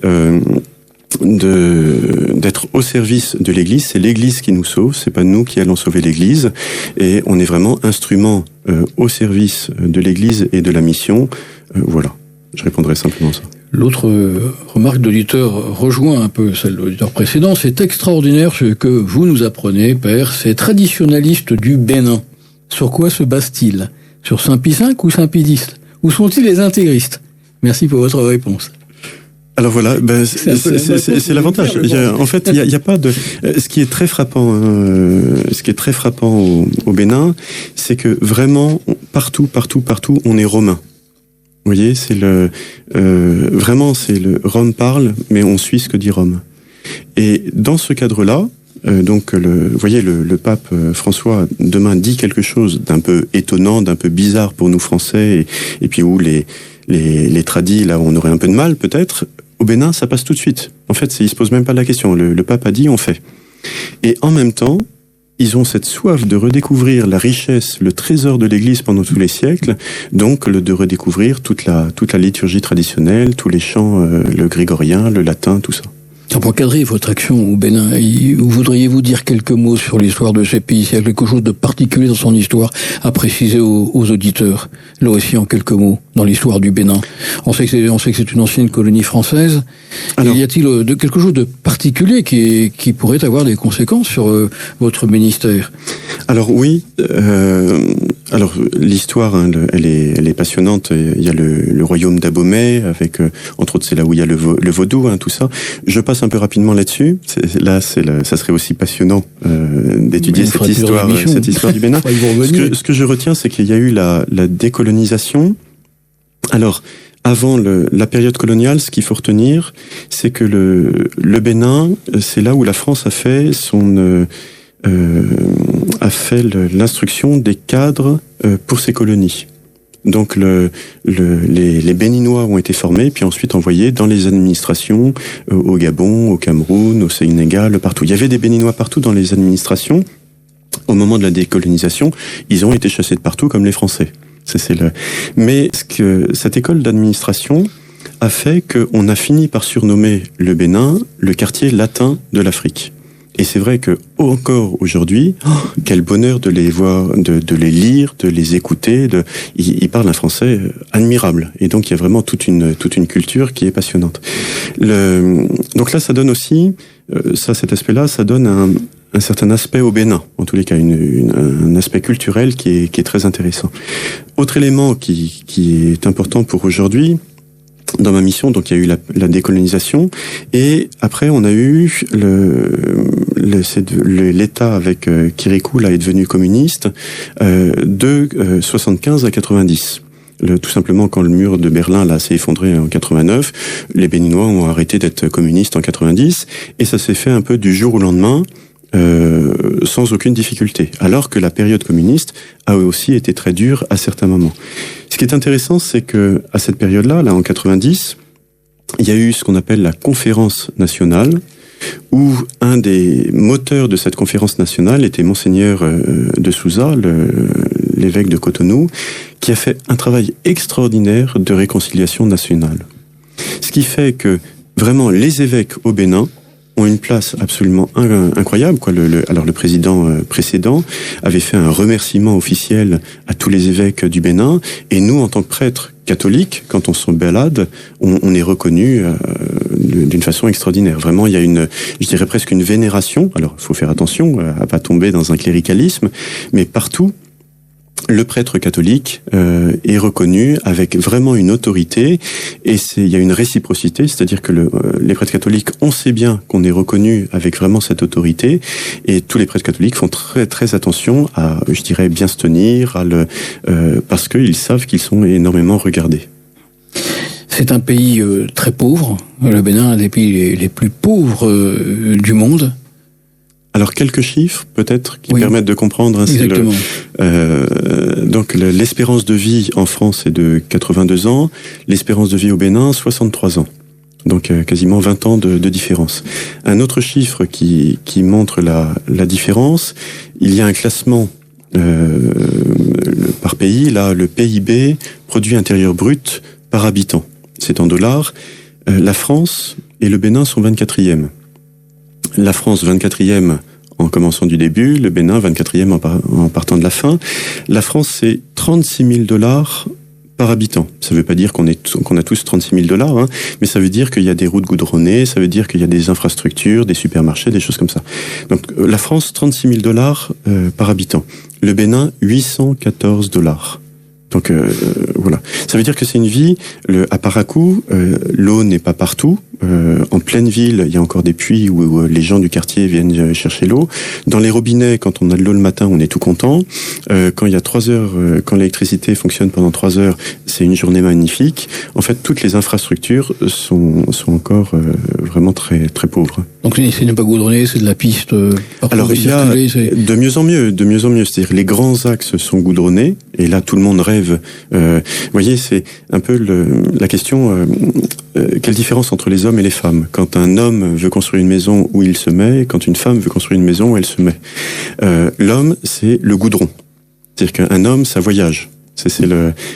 d'être au service de l'Église. C'est l'Église qui nous sauve, c'est pas nous qui allons sauver l'Église, et on est vraiment instrument au service de l'Église et de la mission. Voilà, je répondrai simplement ça. L'autre remarque d'auditeur rejoint un peu celle de l'auditeur précédent. C'est extraordinaire ce que vous nous apprenez, Père. Ces traditionalistes du Bénin, sur quoi se basent-ils? Sur Saint Pie V ou Saint Pie X? Où sont-ils les intégristes? Merci pour votre réponse. Alors voilà, c'est l'avantage. En fait, il y a pas de. Ce qui est très frappant, au Bénin, c'est que vraiment partout, on est romain. Vous voyez, vraiment, Rome parle, mais on suit ce que dit Rome. Et dans ce cadre-là, donc vous voyez, le pape François demain dit quelque chose d'un peu étonnant, d'un peu bizarre pour nous Français, et puis où les tradis, là où on aurait un peu de mal peut-être. Au Bénin, ça passe tout de suite. En fait, ils se posent même pas la question. Le pape a dit, on fait. Et en même temps, ils ont cette soif de redécouvrir la richesse, le trésor de l'Église pendant tous les siècles, donc de redécouvrir toute la liturgie traditionnelle, tous les chants, le grégorien, le latin, tout ça. Pour cadrer votre action au Bénin, voudriez-vous dire quelques mots sur l'histoire de ce pays? S'il y a quelque chose de particulier dans son histoire à préciser aux auditeurs, là aussi en quelques mots, dans l'histoire du Bénin. On sait que c'est une ancienne colonie française. Alors, y a-t-il quelque chose de particulier qui pourrait avoir des conséquences sur votre ministère? Alors oui, alors l'histoire, elle est passionnante. Il y a le royaume d'Abomey, avec entre autres, c'est là où il y a le vaudou, tout ça. Je passe un peu rapidement là-dessus. Ça serait aussi passionnant d'étudier cette histoire du Bénin. Ce que je retiens, c'est qu'il y a eu la décolonisation. Alors, avant la période coloniale, ce qu'il faut retenir, c'est que le Bénin, c'est là où la France a fait l'instruction des cadres pour ses colonies. Donc les Béninois ont été formés, puis ensuite envoyés dans les administrations au Gabon, au Cameroun, au Sénégal, partout. Il y avait des Béninois partout dans les administrations. Au moment de la décolonisation, ils ont été chassés de partout comme les Français. Mais cette école d'administration a fait qu'on a fini par surnommer le Bénin le quartier latin de l'Afrique. Et c'est vrai que encore aujourd'hui, quel bonheur de les voir, de les lire, de les écouter. Ils parlent un français admirable. Et donc il y a vraiment toute une culture qui est passionnante. Donc là, ça donne aussi cet aspect-là, ça donne un certain aspect au Bénin, en tous les cas, un aspect culturel qui est très intéressant. Autre élément qui est important pour aujourd'hui. Dans ma mission, donc il y a eu la décolonisation, et après on a eu l'État avec Kirikou là est devenu communiste de 75 à 90. Tout simplement, quand le mur de Berlin là s'est effondré en 89, les Béninois ont arrêté d'être communistes en 90, et ça s'est fait un peu du jour au lendemain. Sans aucune difficulté, alors que la période communiste a aussi été très dure à certains moments. Ce qui est intéressant, c'est que à cette période-là, en 90, il y a eu ce qu'on appelle la conférence nationale, où un des moteurs de cette conférence nationale était Monseigneur de Souza, l'évêque de Cotonou, qui a fait un travail extraordinaire de réconciliation nationale. Ce qui fait que vraiment les évêques au Bénin ont une place absolument incroyable. Alors le président précédent avait fait un remerciement officiel à tous les évêques du Bénin, et nous, en tant que prêtres catholiques, quand on se balade, on est reconnu d'une façon extraordinaire. Vraiment, il y a je dirais presque une vénération. Alors, il faut faire attention à pas tomber dans un cléricalisme, mais partout, le prêtre catholique est reconnu avec vraiment une autorité, et il y a une réciprocité, c'est-à-dire que les prêtres catholiques, on sait bien qu'on est reconnu avec vraiment cette autorité, et tous les prêtres catholiques font très très attention à, je dirais, bien se tenir, parce qu'ils savent qu'ils sont énormément regardés. C'est un pays très pauvre, le Bénin, un des pays les plus pauvres du monde. Alors, quelques chiffres, peut-être, qui permettent de comprendre. Exactement. Donc, l'espérance de vie en France est de 82 ans. L'espérance de vie au Bénin, 63 ans. Donc, quasiment 20 ans de différence. Un autre chiffre qui montre la différence, il y a un classement par pays. Là, le PIB, produit intérieur brut, par habitant. C'est en dollars. La France et le Bénin sont 24e. La France 24e en commençant du début, le Bénin 24e en partant de la fin. La France, c'est 36 000 $ par habitant. Ça ne veut pas dire qu'on a tous 36 000 $, mais ça veut dire qu'il y a des routes goudronnées, ça veut dire qu'il y a des infrastructures, des supermarchés, des choses comme ça. Donc la France, 36 000 $ par habitant. Le Bénin, 814 $. Donc voilà. Ça veut dire que c'est une vie. À Parakou, l'eau n'est pas partout. En pleine ville, il y a encore des puits où les gens du quartier viennent chercher l'eau. Dans les robinets, quand on a de l'eau le matin, on est tout content. Quand il y a 3 heures, quand l'électricité fonctionne pendant 3 heures, c'est une journée magnifique. En fait, toutes les infrastructures sont encore vraiment très très pauvres. Donc c'est pas goudronné, c'est de la piste. Alors il y a de mieux en mieux. C'est-à-dire les grands axes sont goudronnés, et là tout le monde rêve. Vous voyez, c'est un peu la question. Quelle différence entre les hommes et les femmes? Quand un homme veut construire une maison, où il se met, quand une femme veut construire une maison, où elle se met. L'homme, c'est le goudron. C'est-à-dire qu'un homme, ça voyage.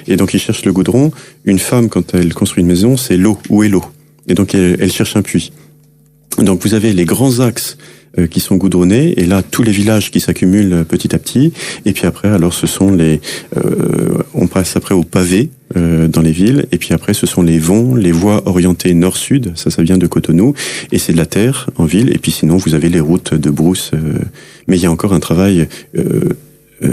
Et donc il cherche le goudron. Une femme, quand elle construit une maison, c'est l'eau. Où est l'eau? Et donc elle cherche un puits. Donc vous avez les grands axes qui sont goudronnés, et là tous les villages qui s'accumulent petit à petit, et puis après alors ce sont on passe après au pavé dans les villes, et puis après ce sont les voies orientées nord-sud, ça vient de Cotonou, et c'est de la terre en ville, et puis sinon vous avez les routes de brousse, mais il y a encore un travail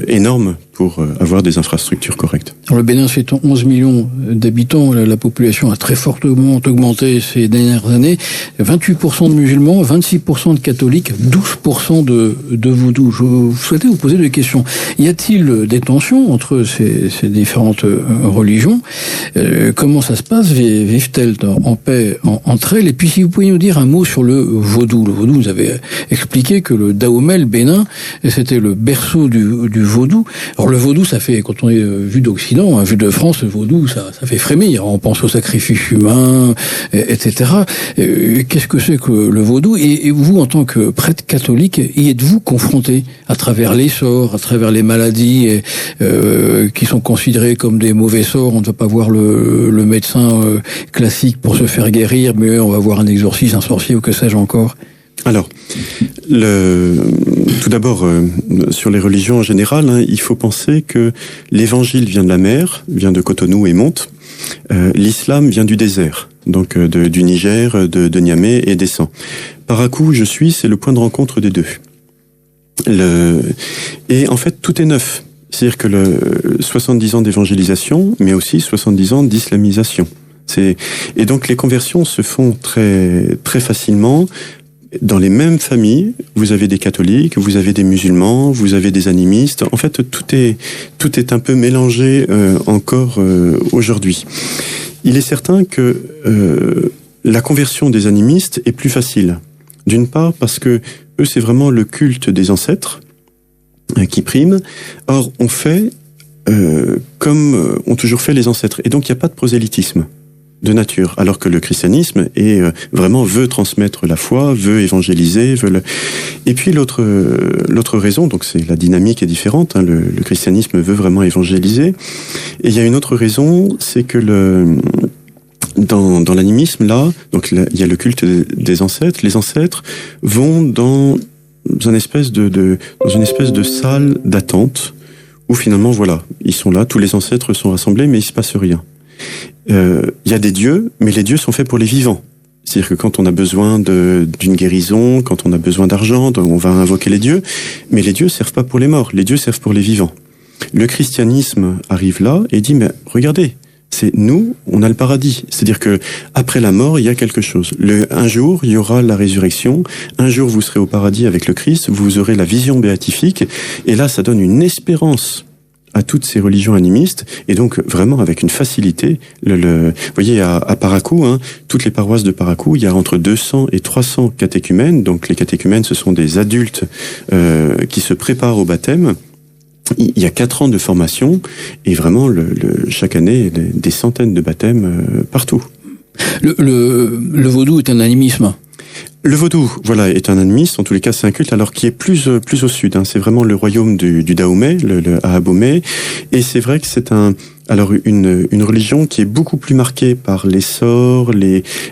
énorme pour avoir des infrastructures correctes. Alors le Bénin, c'est 11 millions d'habitants. La population a très fortement augmenté ces dernières années. 28% de musulmans, 26% de catholiques, 12% de vaudous. Je souhaitais vous poser deux questions. Y a-t-il des tensions entre ces différentes religions? Comment ça se passe? Vivent-elles en paix entre elles? Et puis si vous pouvez nous dire un mot sur le vaudou. Le vaudou, vous avez expliqué que le Dahomey, le Bénin, c'était le berceau du vaudou. Alors, Alors le vaudou, ça fait, quand on est vu d'Occident, vu de France, le vaudou, ça fait frémir. On pense au sacrifice humain, etc. Qu'est-ce que c'est que le vaudou? Et vous, en tant que prêtre catholique, y êtes-vous confronté à travers les sorts, à travers les maladies qui sont considérées comme des mauvais sorts? On ne va pas voir le médecin classique pour se faire guérir, mais on va voir un exorcisme, un sorcier ou que sais-je encore. Alors, tout d'abord, sur les religions en général, il faut penser que l'évangile vient de la mer, vient de Cotonou et monte. L'islam vient du désert, donc du Niger, de Niamey et descend. Parakou, c'est le point de rencontre des deux. Et en fait, tout est neuf. C'est-à-dire que 70 ans d'évangélisation, mais aussi 70 ans d'islamisation. Et donc les conversions se font très, très facilement. Dans les mêmes familles, vous avez des catholiques, vous avez des musulmans, vous avez des animistes. En fait, tout est un peu mélangé encore aujourd'hui. Il est certain que la conversion des animistes est plus facile. D'une part, parce que eux, c'est vraiment le culte des ancêtres qui prime. Or, on fait comme ont toujours fait les ancêtres. Et donc, il n'y a pas de prosélytisme de nature, alors que le christianisme vraiment veut transmettre la foi, veut évangéliser, Et puis l'autre raison, donc c'est la dynamique est différente. Le christianisme veut vraiment évangéliser. Et il y a une autre raison, c'est que dans l'animisme là, donc il y a le culte des ancêtres. Les ancêtres vont dans une espèce de salle d'attente où finalement voilà, ils sont là, tous les ancêtres sont rassemblés, mais il se passe rien. Il y a des dieux, mais les dieux sont faits pour les vivants. C'est-à-dire que quand on a besoin d'une guérison, quand on a besoin d'argent, on va invoquer les dieux, mais les dieux servent pas pour les morts, les dieux servent pour les vivants. Le christianisme arrive là et dit, mais regardez, c'est nous, on a le paradis. C'est-à-dire que après la mort, il y a quelque chose. Un jour, il y aura la résurrection, un jour vous serez au paradis avec le Christ, vous aurez la vision béatifique, et là ça donne une espérance à toutes ces religions animistes, et donc vraiment avec une facilité. Vous voyez, à Parakou, toutes les paroisses de Parakou, il y a entre 200 et 300 catéchumènes. Donc les catéchumènes, ce sont des adultes qui se préparent au baptême. Il y a 4 ans de formation, et vraiment chaque année, des centaines de baptêmes partout. Le vaudou est un animisme. Le vaudou, voilà, est un animiste. En tous les cas, c'est un culte, alors qui est plus au sud. C'est vraiment le royaume du Dahomey, le Abomey. Et c'est vrai que c'est une religion qui est beaucoup plus marquée par les sorts,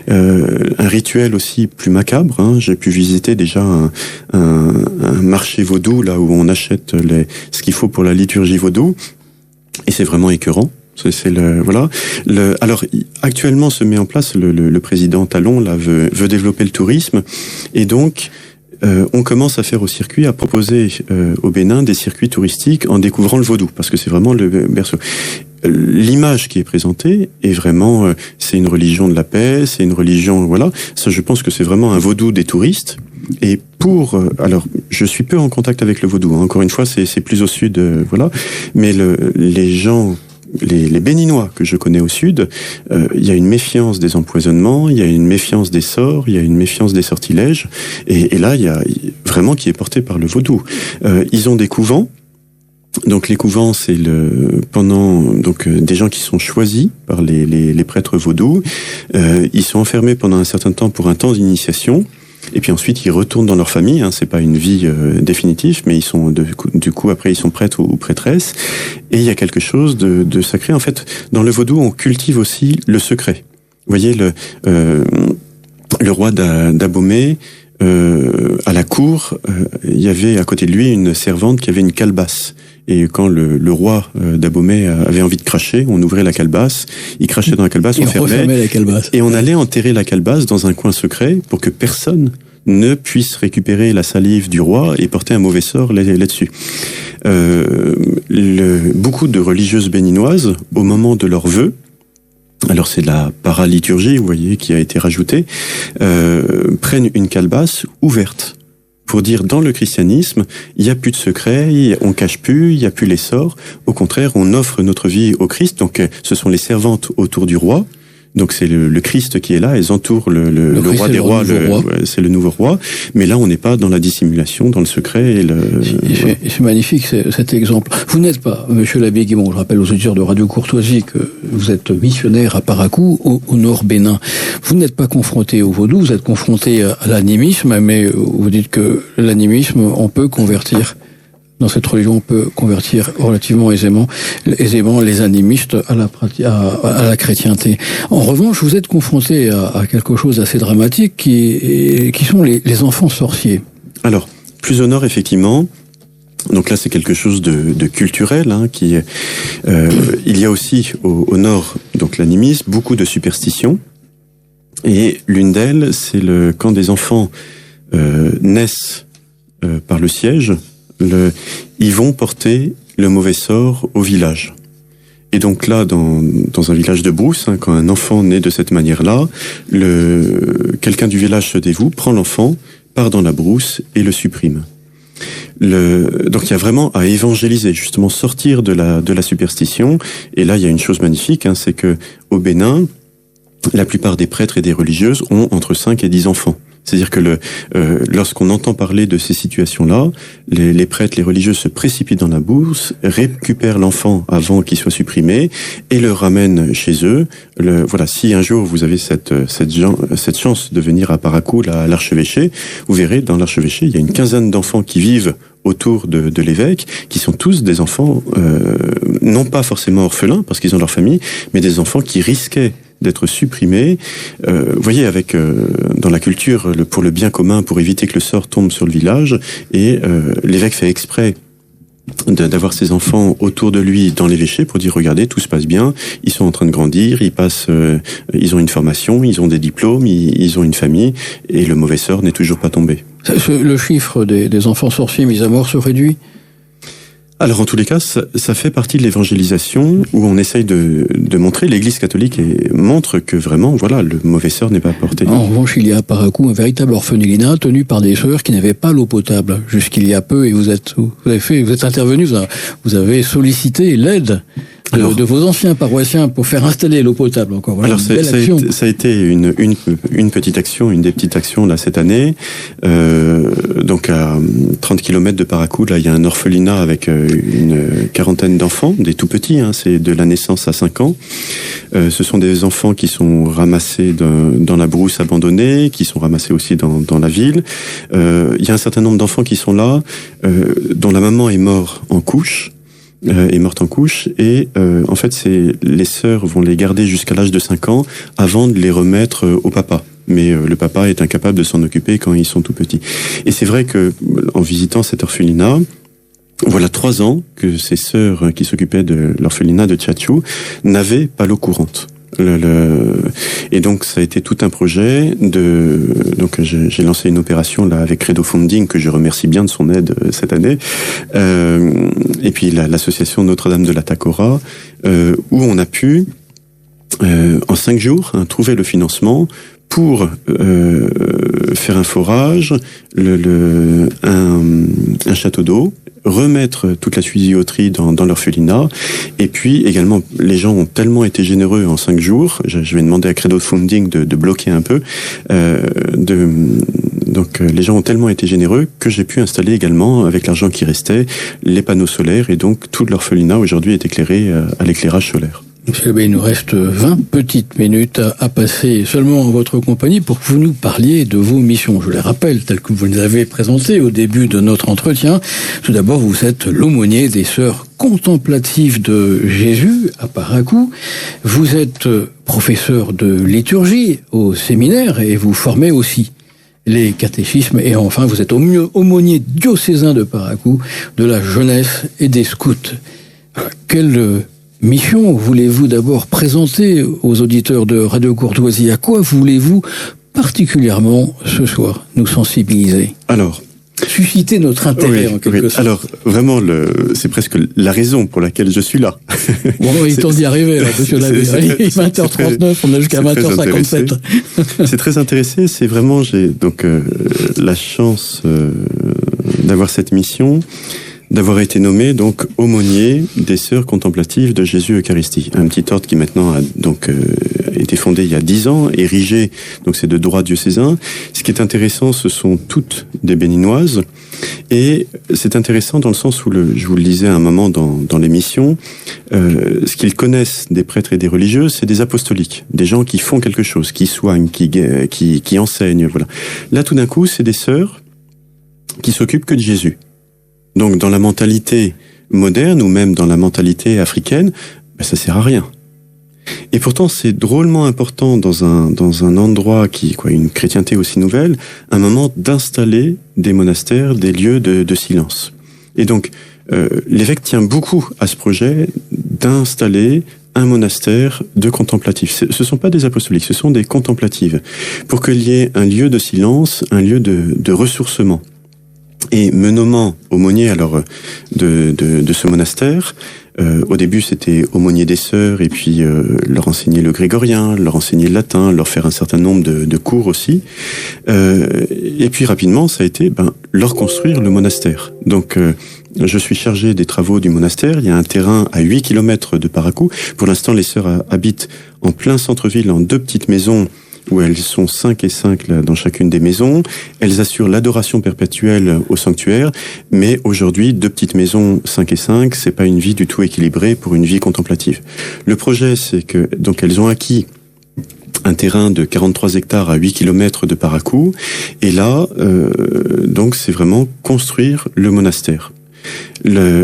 un rituel aussi plus macabre. J'ai pu visiter déjà un marché vaudou, là où on achète ce qu'il faut pour la liturgie vaudou. Et c'est vraiment écœurant. Alors actuellement se met en place le président Talon là veut développer le tourisme, et donc on commence à faire au circuit, à proposer au Bénin des circuits touristiques en découvrant le vaudou, parce que c'est vraiment le berceau. L'image qui est présentée est vraiment c'est une religion de la paix, c'est une religion ça, je pense que c'est vraiment un vaudou des touristes. Et alors je suis peu en contact avec le vaudou, encore une fois c'est plus au sud, mais les gens, les Béninois que je connais au sud, il y a une méfiance des empoisonnements, il y a une méfiance des sorts, il y a une méfiance des sortilèges, et là il y a vraiment qui est porté par le vaudou. Ils ont des couvents. Donc les couvents, c'est des gens qui sont choisis par les prêtres vaudous. Ils sont enfermés pendant un certain temps pour un temps d'initiation. Et puis ensuite, ils retournent dans leur famille. C'est pas une vie définitive, mais ils sont du coup après ils sont prêtres ou prêtresses. Et il y a quelque chose de sacré. En fait, dans le vaudou, on cultive aussi le secret. Vous voyez le roi d'Abomey, à la cour, il y avait à côté de lui une servante qui avait une calebasse. Et quand le roi d'Abomey avait envie de cracher, on ouvrait la calebasse, il crachait dans la calebasse, on fermait la calebasse. Et on allait enterrer la calebasse dans un coin secret pour que personne ne puisse récupérer la salive du roi et porter un mauvais sort là-dessus. Beaucoup de religieuses béninoises, au moment de leurs vœux, alors c'est de la paraliturgie, vous voyez, qui a été rajoutée, prennent une calebasse ouverte. Pour dire, dans le christianisme, il n'y a plus de secret, on cache plus, il n'y a plus les sorts. Au contraire, on offre notre vie au Christ. Donc, ce sont les servantes autour du roi Donc c'est le Christ qui est là, ils entourent le roi des rois, c'est le nouveau roi. Mais là, on n'est pas dans la dissimulation, dans le secret. C'est magnifique cet exemple. Vous n'êtes pas, Monsieur l'abbé Guimond, je rappelle aux auditeurs de Radio Courtoisie que vous êtes missionnaire à Parakou, au Nord Bénin. Vous n'êtes pas confronté au vaudou, vous êtes confronté à l'animisme, mais vous dites que l'animisme, on peut convertir. Dans cette religion, on peut convertir relativement aisément les animistes à la chrétienté. En revanche, vous êtes confronté à quelque chose d'assez dramatique qui sont les enfants sorciers. Alors, plus au nord, effectivement. Donc là, c'est quelque chose de culturel, il y a aussi au nord, donc l'animisme, beaucoup de superstitions. Et l'une d'elles, c'est quand des enfants naissent par le siège, ils vont porter le mauvais sort au village. Et donc là, dans un village de brousse, quand un enfant naît de cette manière-là, quelqu'un du village se dévoue, prend l'enfant, part dans la brousse et le supprime. Donc il y a vraiment à évangéliser, justement sortir de la superstition. Et là, il y a une chose magnifique, c'est que au Bénin, la plupart des prêtres et des religieuses ont entre 5 et 10 enfants. C'est-à-dire que lorsqu'on entend parler de ces situations-là, les prêtres, les religieux se précipitent dans la bourse, récupèrent l'enfant avant qu'il soit supprimé et le ramènent chez eux. Voilà, si un jour vous avez cette chance de venir à Parakou, à l'archevêché, vous verrez dans l'archevêché, il y a une quinzaine d'enfants qui vivent autour de l'évêque, qui sont tous des enfants, non pas forcément orphelins parce qu'ils ont leur famille, mais des enfants qui risquaient d'être supprimés. Vous voyez, dans la culture, pour le bien commun, pour éviter que le sort tombe sur le village, et l'évêque fait exprès d'avoir ses enfants autour de lui dans l'évêché pour dire regardez, tout se passe bien, ils sont en train de grandir, ils ont une formation, ils ont des diplômes, ils ont une famille, et le mauvais sort n'est toujours pas tombé. Le chiffre des enfants sorciers mis à mort se réduit ? Alors en tous les cas, ça fait partie de l'évangélisation où on essaye de montrer, l'Église catholique montre que vraiment, voilà, le mauvais sort n'est pas porté. En revanche, il y a à Parakou un véritable orphelinat tenu par des sœurs qui n'avaient pas l'eau potable jusqu'il y a peu, et vous êtes intervenu, vous avez sollicité l'aide de vos anciens paroissiens pour faire installer l'eau potable encore. Voilà, alors ça a été une petite action, une des petites actions là cette année. Donc à 30 km de Parakou, là il y a un orphelinat avec une quarantaine d'enfants, des tout petits, c'est de la naissance à 5 ans. Ce sont des enfants qui sont ramassés dans la brousse abandonnée, qui sont ramassés aussi dans la ville. Il y a un certain nombre d'enfants qui sont là, dont la maman est morte en couche, et en fait les sœurs vont les garder jusqu'à l'âge de 5 ans avant de les remettre au papa. Mais le papa est incapable de s'en occuper quand ils sont tout petits. Et c'est vrai que en visitant cet orphelinat, voilà 3 ans que ces sœurs qui s'occupaient de l'orphelinat de Tchatchou n'avaient pas l'eau courante. Et donc ça a été tout un projet donc j'ai lancé une opération là avec Credo Funding, que je remercie bien de son aide cette année, et puis l'association Notre-Dame de la Takora, où on a pu en 5 jours trouver le financement pour faire un forage, un château d'eau, remettre toute la tuyauterie dans l'orphelinat, et puis également les gens ont tellement été généreux en 5 jours, je vais demander à Credo Funding de bloquer un peu, donc les gens ont tellement été généreux que j'ai pu installer également, avec l'argent qui restait, les panneaux solaires, et donc tout l'orphelinat aujourd'hui est éclairé à l'éclairage solaire. Monsieur l'abbé, il nous reste 20 petites minutes à passer seulement en votre compagnie pour que vous nous parliez de vos missions. Je les rappelle, telles que vous les avez présentées au début de notre entretien. Tout d'abord, vous êtes l'aumônier des sœurs contemplatives de Jésus à Parakou. Vous êtes professeur de liturgie au séminaire et vous formez aussi les catéchismes. Et enfin, vous êtes aumônier diocésain de Parakou, de la jeunesse et des scouts. Quelle mission voulez-vous d'abord présenter aux auditeurs de Radio Courtoisie? À quoi voulez-vous particulièrement ce soir nous sensibiliser? Alors, susciter notre intérêt en quelque sorte. Alors, vraiment, c'est presque la raison pour laquelle je suis là. Bon, il est temps d'y arriver, là, monsieur l'abbé. Il est 20h39, on a jusqu'à 20h57. C'est très intéressé, c'est vraiment, j'ai donc la chance d'avoir cette mission, d'avoir été nommé donc aumônier des sœurs contemplatives de Jésus Eucharistie, un petit ordre qui maintenant a donc été fondé il y a 10 ans, érigé, donc c'est de droit diocésain. Ce qui est intéressant, ce sont toutes des béninoises, et c'est intéressant dans le sens où, je vous le disais à un moment dans l'émission, ce qu'ils connaissent des prêtres et des religieux, c'est des apostoliques, des gens qui font quelque chose, qui soignent, qui enseignent, voilà. Là, tout d'un coup, c'est des sœurs qui s'occupent que de Jésus. Donc, dans la mentalité moderne, ou même dans la mentalité africaine, ça sert à rien. Et pourtant, c'est drôlement important dans un endroit une chrétienté aussi nouvelle, un moment d'installer des monastères, des lieux de silence. Et donc, l'évêque tient beaucoup à ce projet d'installer un monastère de contemplatifs. Ce sont pas des apostoliques, ce sont des contemplatives. Pour qu'il y ait un lieu de silence, un lieu de ressourcement. Et me nommant aumônier alors de ce monastère, au début c'était aumônier des sœurs, et puis leur enseigner le grégorien, leur enseigner le latin, leur faire un certain nombre de cours aussi. Et puis rapidement ça a été leur construire le monastère. Donc je suis chargé des travaux du monastère. Il y a un terrain à 8 km de Parakou. Pour l'instant, les sœurs habitent en plein centre-ville, en 2 petites maisons, où elles sont 5 et 5 là, dans chacune des maisons. Elles assurent l'adoration perpétuelle au sanctuaire, mais aujourd'hui, 2 petites maisons, 5 et 5, c'est pas une vie du tout équilibrée pour une vie contemplative. Le projet, c'est que, donc, elles ont acquis un terrain de 43 hectares à 8 km de Parakou, et là, donc, c'est vraiment construire le monastère.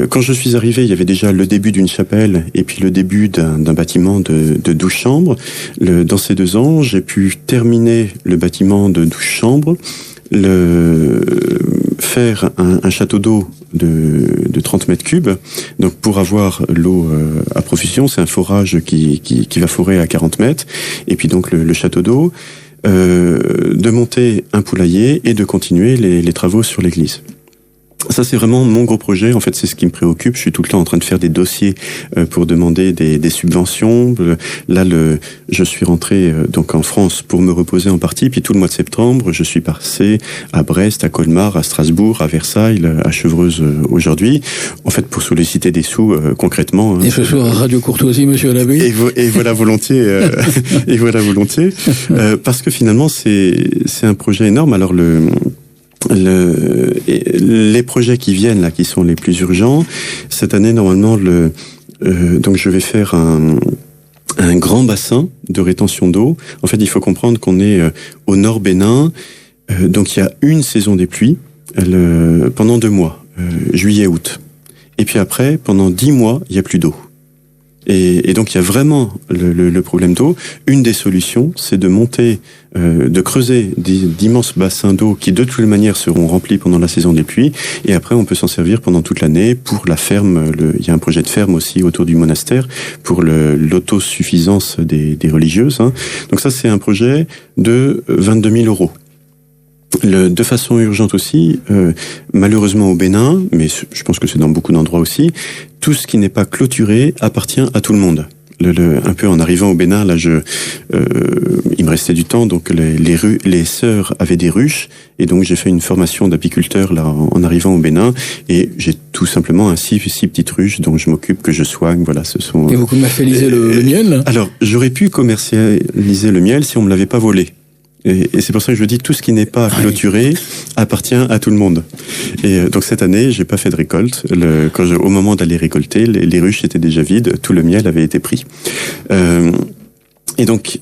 Quand je suis arrivé, il y avait déjà le début d'une chapelle et puis le début d'un bâtiment de 12 chambres. Dans ces 2 ans, j'ai pu terminer le bâtiment de 12 chambres, faire un château d'eau de 30 mètres cubes. Donc pour avoir l'eau à profusion, c'est un forage qui va forer à 40 mètres. Et puis donc le château d'eau, de monter un poulailler et de continuer les travaux sur l'église. Ça, c'est vraiment mon gros projet. En fait, c'est ce qui me préoccupe. Je suis tout le temps en train de faire des dossiers pour demander des subventions. Là, je suis rentré donc en France pour me reposer en partie. Puis tout le mois de septembre, je suis passé à Brest, à Colmar, à Strasbourg, à Versailles, à Chevreuse aujourd'hui. En fait, pour solliciter des sous concrètement. Et ce soir à Radio Courtoisie, monsieur l'abbé. Et voilà volontiers. Et voilà volontiers. Parce que finalement, c'est un projet énorme. Alors les projets qui viennent là, qui sont les plus urgents, cette année normalement donc je vais faire un grand bassin de rétention d'eau. En fait, il faut comprendre qu'on est au nord Bénin, donc il y a une saison des pluies pendant 2 mois, juillet, août. Et puis après, pendant 10 mois, il y a plus d'eau. Et donc il y a vraiment le problème d'eau. Une des solutions, c'est de monter, de creuser d'immenses bassins d'eau qui de toutes les manières seront remplis pendant la saison des pluies, et après on peut s'en servir pendant toute l'année pour la ferme. Il y a un projet de ferme aussi autour du monastère pour l'autosuffisance des religieuses. Hein. Donc ça, c'est un projet de 22 000 €. De façon urgente aussi, malheureusement au Bénin, mais je pense que c'est dans beaucoup d'endroits aussi, tout ce qui n'est pas clôturé appartient à tout le monde. Un peu en arrivant au Bénin, là, il me restait du temps, donc les sœurs avaient des ruches, et donc j'ai fait une formation d'apiculteur là en arrivant au Bénin, et j'ai tout simplement 6 petites ruches dont je m'occupe, que je soigne. Voilà, ce sont. Et vous commercialisez le miel ? Alors, j'aurais pu commercialiser le miel si on me l'avait pas volé. Et c'est pour ça que je dis, tout ce qui n'est pas clôturé appartient à tout le monde. Et donc cette année, j'ai pas fait de récolte. Au moment d'aller récolter, les ruches étaient déjà vides, tout le miel avait été pris. Et donc,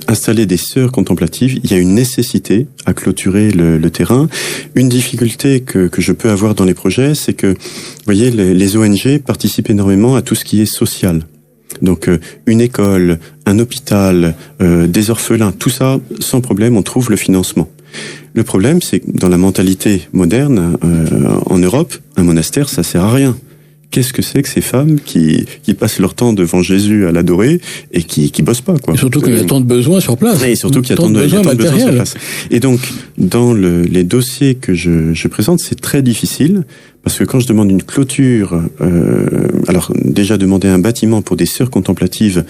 installer des sœurs contemplatives, il y a une nécessité à clôturer le terrain. Une difficulté que je peux avoir dans les projets, c'est que, vous voyez, les ONG participent énormément à tout ce qui est social. Donc une école, un hôpital, des orphelins, tout ça, sans problème, on trouve le financement. Le problème, c'est que dans la mentalité moderne, en Europe, un monastère, ça sert à rien. Qu'est-ce que c'est que ces femmes qui passent leur temps devant Jésus à l'adorer et qui bossent pas, quoi. Et surtout qu'il y a tant de besoins sur place. Et surtout qu'il y a tant de besoins sur place. Et donc, dans les dossiers que je présente, c'est très difficile, parce que quand je demande une clôture, alors déjà demander un bâtiment pour des sœurs contemplatives,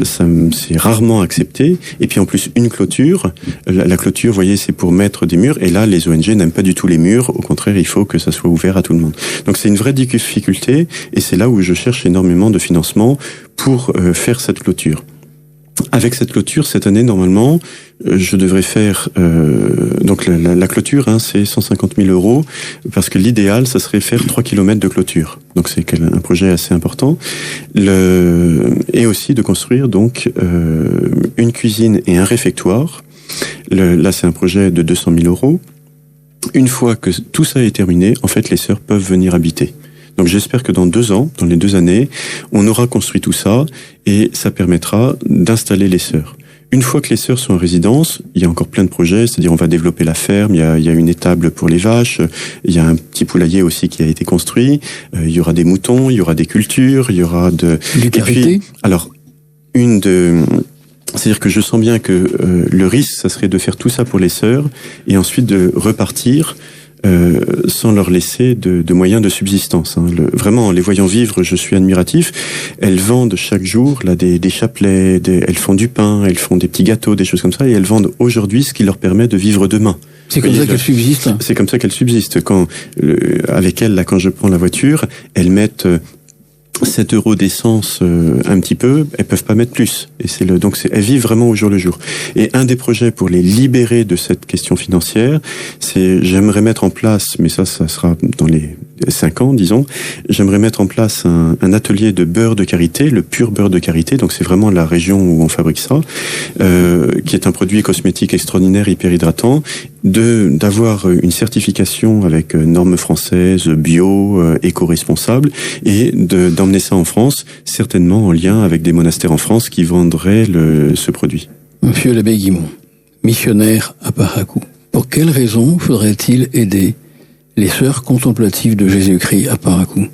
c'est rarement accepté. Et puis en plus, une clôture, la clôture, vous voyez, c'est pour mettre des murs. Et là, les ONG n'aiment pas du tout les murs. Au contraire, il faut que ça soit ouvert à tout le monde. Donc c'est une vraie difficulté, et c'est là où je cherche énormément de financement pour faire cette clôture. Avec cette clôture, cette année, normalement, je devrais faire... donc la clôture, c'est 150 000 €, parce que l'idéal, ça serait faire 3 km de clôture. Donc c'est un projet assez important. Et aussi de construire donc une cuisine et un réfectoire. Là, c'est un projet de 200 000 €. Une fois que tout ça est terminé, en fait, les sœurs peuvent venir habiter. Donc j'espère que dans 2 ans, dans les 2 années, on aura construit tout ça et ça permettra d'installer les sœurs. Une fois que les sœurs sont en résidence, il y a encore plein de projets, c'est-à-dire on va développer la ferme, il y a une étable pour les vaches, il y a un petit poulailler aussi qui a été construit, il y aura des moutons, il y aura des cultures, il y aura du carité. Alors, c'est-à-dire que je sens bien que le risque, ça serait de faire tout ça pour les sœurs et ensuite de repartir sans leur laisser de moyens de subsistance. Vraiment, en les voyant vivre, je suis admiratif. Elles vendent chaque jour là des chapelets, elles font du pain, elles font des petits gâteaux, des choses comme ça, et elles vendent aujourd'hui ce qui leur permet de vivre demain. C'est comme ça qu'elles subsistent. C'est comme ça qu'elles subsistent. Avec elles, là, quand je prends la voiture, elles mettent 7 € d'essence un petit peu, elles peuvent pas mettre plus. Et elles vivent vraiment au jour le jour. Et un des projets pour les libérer de cette question financière, j'aimerais mettre en place, mais ça sera dans les 5 ans, disons, j'aimerais mettre en place un atelier de beurre de karité, le pur beurre de karité, donc c'est vraiment la région où on fabrique ça, qui est un produit cosmétique extraordinaire, hyper hydratant, d'avoir une certification avec normes françaises, bio, éco-responsable, et d'emmener ça en France, certainement en lien avec des monastères en France qui vendraient ce produit. Monsieur l'abbé Guimont, missionnaire à Parakou, pour quelles raisons faudrait-il aider les sœurs contemplatives de Jésus-Christ à Parakou?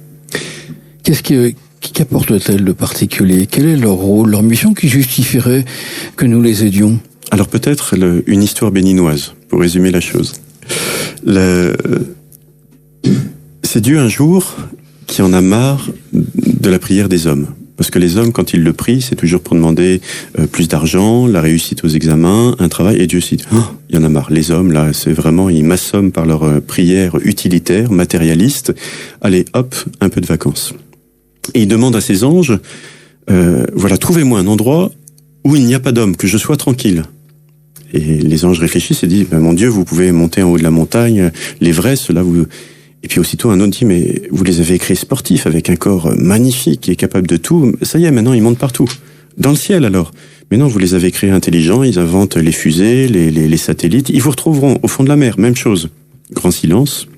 Qu'apportent-elles de particulier? Quel est leur rôle, leur mission qui justifierait que nous les aidions? Alors peut-être une histoire béninoise, pour résumer la chose. C'est Dieu un jour qui en a marre de la prière des hommes. Parce que les hommes, quand ils le prient, c'est toujours pour demander plus d'argent, la réussite aux examens, un travail, et Dieu se dit, il y en a marre. Les hommes, là, c'est vraiment, ils m'assomment par leur prière utilitaire, matérialiste. Allez, hop, un peu de vacances. Et il demande à ses anges, trouvez-moi un endroit où il n'y a pas d'hommes, que je sois tranquille. Et les anges réfléchissent et disent, mon Dieu, vous pouvez monter en haut de la montagne, l'Everest, là, vous... Et puis aussitôt, un autre dit, mais vous les avez créés sportifs, avec un corps magnifique, qui est capable de tout. Ça y est, maintenant, ils montent partout. Dans le ciel, alors. Mais non, vous les avez créés intelligents, ils inventent les fusées, les satellites. Ils vous retrouveront au fond de la mer, même chose. Grand silence.